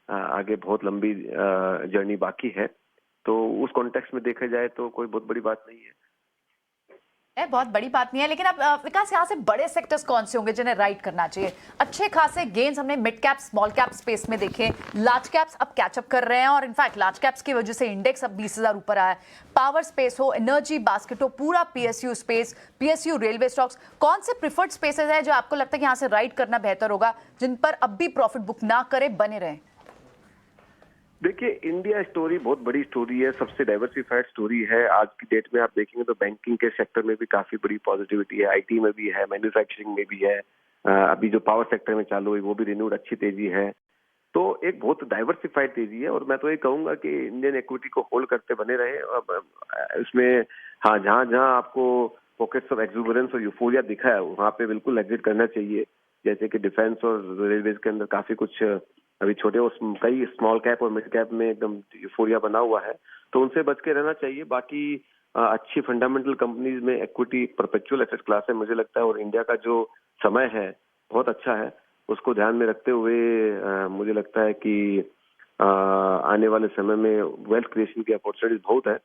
आगे बहुत लंबी जर्नी बाकी है, तो उस कॉन्टेक्स्ट में देखा जाए तो कोई बहुत बड़ी बात नहीं है। बहुत बड़ी बात नहीं है, लेकिन अब विकास, यहाँ से बड़े सेक्टर्स कौन से होंगे जिन्हें राइट करना चाहिए? अच्छे खासे गेन्स हमने mid cap small cap space में देखे, लार्ज कैप्स अब कैचअप कर रहे हैं, और इनफैक्ट लार्ज कैप्स की वजह से इंडेक्स अब 20,000 ऊपर आया है। पावर स्पेस हो, एनर्जी बास्केट हो, पूरा PSU space, PSU railway stocks, कौन से प्रिफर्ड स्पेसेस है जो आपको लगता है कि यहाँ से राइट करना बेहतर होगा, जिन पर अब भी प्रॉफिट बुक ना करे, बने रहे? देखिए, इंडिया स्टोरी बहुत बड़ी स्टोरी है, सबसे डाइवर्सिफाइड स्टोरी है। आज की डेट में आप देखेंगे तो बैंकिंग के सेक्टर में भी काफी बड़ी पॉजिटिविटी है, आईटी में भी है, मैन्युफैक्चरिंग में भी है, अभी जो पावर सेक्टर में चालू हुई वो भी रिन्यूड अच्छी तेजी है। तो एक बहुत डाइवर्सिफाइड तेजी है, और मैं तो ये कहूंगा कि इंडियन इक्विटी को होल्ड करते बने रहे। उसमें हाँ, जहाँ जहाँ आपको पॉकेट्स ऑफ एक्सुबरेंस और यूफोरिया दिखा है वहाँ पे बिल्कुल एग्जिट करना चाहिए। जैसे कि डिफेंस और रेलवेज के अंदर काफी कुछ अभी छोटे और कई स्मॉल कैप और मिड कैप में एकदम यूफोरिया बना हुआ है, तो उनसे बच के रहना चाहिए। बाकी अच्छी फंडामेंटल कंपनीज में इक्विटी परपेचुअल एसेट क्लास है मुझे लगता है, और इंडिया का जो समय है बहुत अच्छा है, उसको ध्यान में रखते हुए मुझे लगता है कि आने वाले समय में वेल्थ क्रिएशन की अपॉर्चुनिटीज बहुत है,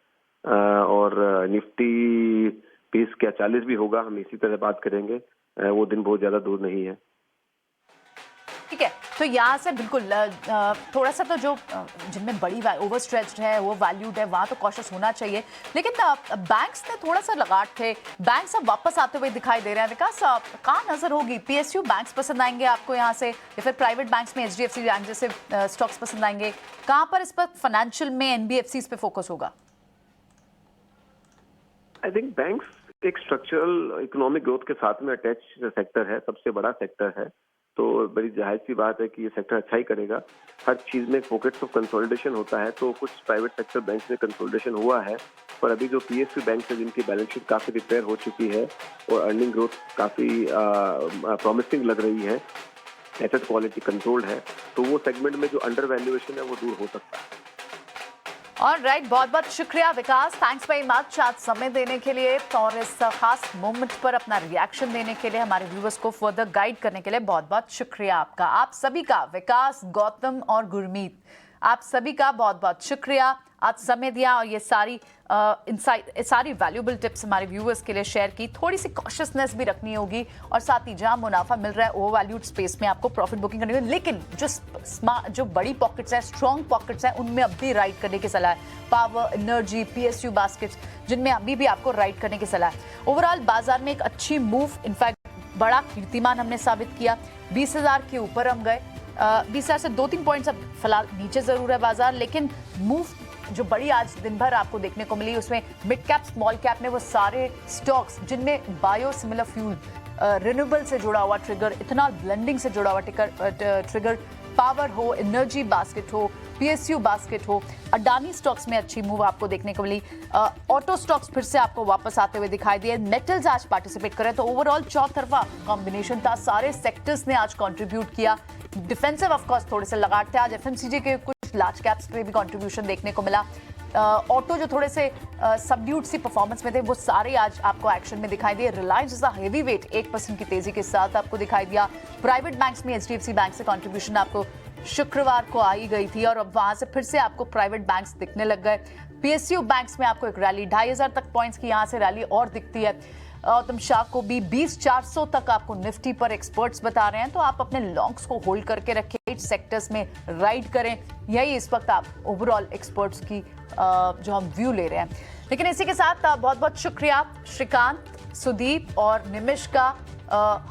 और निफ्टी 20 क्या 40 भी होगा, हम इसी तरह बात करेंगे, वो दिन बहुत ज्यादा दूर नहीं है। ठीक है, तो यहाँ से बिल्कुल थोड़ा सा तो जो जिनमें बड़ी ओवर स्ट्रेच्ड है, वो वैल्यूड है, वहाँ तो कॉशियस होना चाहिए। लेकिन बैंक्स ने थोड़ा सा लगाट थे, बैंक्स अब वापस आते हुए दिखाई दे रहे हैं। विकास, कहाँ नजर होगी? पीएसयू बैंक्स पसंद आएंगे आपको यहाँ से, या फिर प्राइवेट बैंक्स में एचडीएफसी बैंक जैसे स्टॉक्स पसंद आएंगे? कहाँ पर इस पर फाइनेंशियल में एनबीएफसी पे फोकस होगा? आई थिंक बैंक्स एक स्ट्रक्चरल इकोनॉमिक ग्रोथ के साथ में अटैच सेक्टर है, सबसे बड़ा सेक्टर है, तो बड़ी जाहिर सी बात है कि ये सेक्टर अच्छा ही करेगा। हर चीज में पॉकेट्स ऑफ कंसोलिडेशन होता है, तो कुछ प्राइवेट सेक्टर बैंक्स में कंसोलिडेशन हुआ है, पर अभी जो पीएसयू बैंक है जिनकी बैलेंस शीट काफी रिपेयर हो चुकी है और अर्निंग ग्रोथ काफी प्रॉमिसिंग लग रही है, एसेट क्वालिटी कंट्रोल्ड है, तो वो सेगमेंट में जो अंडर वैल्यूएशन है वो दूर हो सकता है। ऑलराइट, बहुत बहुत शुक्रिया विकास, थैंक्स वेरी मच आज समय देने के लिए और इस खास मोमेंट पर अपना रिएक्शन देने के लिए, हमारे व्यूअर्स को फर्दर गाइड करने के लिए बहुत बहुत शुक्रिया आपका। आप सभी का, विकास, गौतम और गुरमीत, आप सभी का बहुत बहुत शुक्रिया, आज समय दिया और ये सारी सारी वैल्यूएबल टिप्स हमारे व्यूअर्स के लिए शेयर की। थोड़ी सी कॉशियसनेस भी रखनी होगी, और साथ ही जहां मुनाफा मिल रहा है ओवर वैल्यूड स्पेस में आपको प्रॉफिट बुकिंग करनी होगी, लेकिन जो बड़ी पॉकेट्स हैं, स्ट्रॉन्ग पॉकेट्स हैं, उनमें अब भी राइड करने की सलाह है। पावर, एनर्जी, पीएसयू बास्केट्स, जिनमें अभी भी आपको राइड करने की सलाह है। ओवरऑल बाजार में एक अच्छी मूव, इनफैक्ट बड़ा कीर्तिमान हमने साबित किया। 20,000 के ऊपर हम गए, 20,000 से 2-3 पॉइंट्स अब फिलहाल नीचे जरूर है बाजार, लेकिन मूव जो बड़ी आज दिन भर आपको देखने को मिली, उसमें मिड कैप, स्मॉल कैप में वो सारे स्टॉक्स जिनमें बायोसिमिलर फ्यूल, रिन्यूएबल से जुड़ा हुआ ट्रिगर, इथेनॉल ब्लेंडिंग से जुड़ा हुआ ट्रिगर, पावर हो, एनर्जी बास्केट हो, पीएसयू बास्केट हो, अडानी स्टॉक्स में अच्छी मूव आपको देखने को मिली। ऑटो स्टॉक्स फिर से आपको वापस आते हुए दिखाई दिए। मेटल्स आज पार्टिसिपेट करें, तो ओवरऑल चौतरफा कॉम्बिनेशन था, सारे सेक्टर्स ने आज कंट्रीब्यूट किया। डिफेंसिव ऑफ कोर्स थोड़े से लगाते आज एफएमसीजी के कुछ लार्ज कैप्स पे भी कंट्रीब्यूशन देखने को मिला। ऑटो जो थोड़े से सबड्यूड सी परफॉर्मेंस में थे, वो सारे आज आपको एक्शन में दिखाई दिए। रिलायंस जैसा हेवी वेट 1% की तेजी के साथ आपको दिखाई दिया। प्राइवेट बैंक्स में एचडीएफसी बैंक से कंट्रीब्यूशन आपको शुक्रवार को आई गई थी, और अब वहां से फिर से आपको प्राइवेट बैंक्स दिखने लग गए। पीएसयू बैंक्स में आपको एक रैली 2,500 तक पॉइंट्स की यहाँ से रैली और दिखती है। गौतम शाह को भी 20,400 तक आपको निफ्टी पर एक्सपर्ट्स बता रहे हैं, तो आप अपने लॉन्ग्स को होल्ड करके रखें, सेक्टर्स में राइड करें। यही इस वक्त आप ओवरऑल एक्सपर्ट्स की जो हम व्यू ले रहे हैं। लेकिन इसी के साथ बहुत बहुत शुक्रिया श्रीकांत, सुदीप और निमिष का।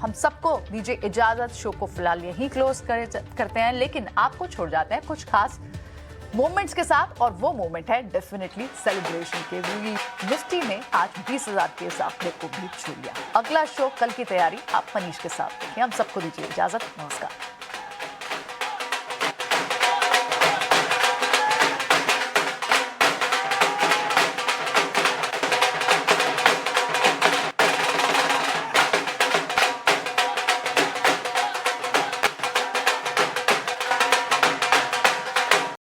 हम सबको दीजिए इजाजत, शो को फिलहाल यहीं क्लोज करते हैं, लेकिन आपको छोड़ जाते हैं कुछ खास मोमेंट्स के साथ, और वो मोमेंट है डेफिनेटली सेलिब्रेशन के। निफ्टी ने आज 20,000 के साथ को भी छू लिया। अगला शो कल की तैयारी आप मनीष के साथ देखें। हम सबको दीजिए इजाजत, नमस्कार।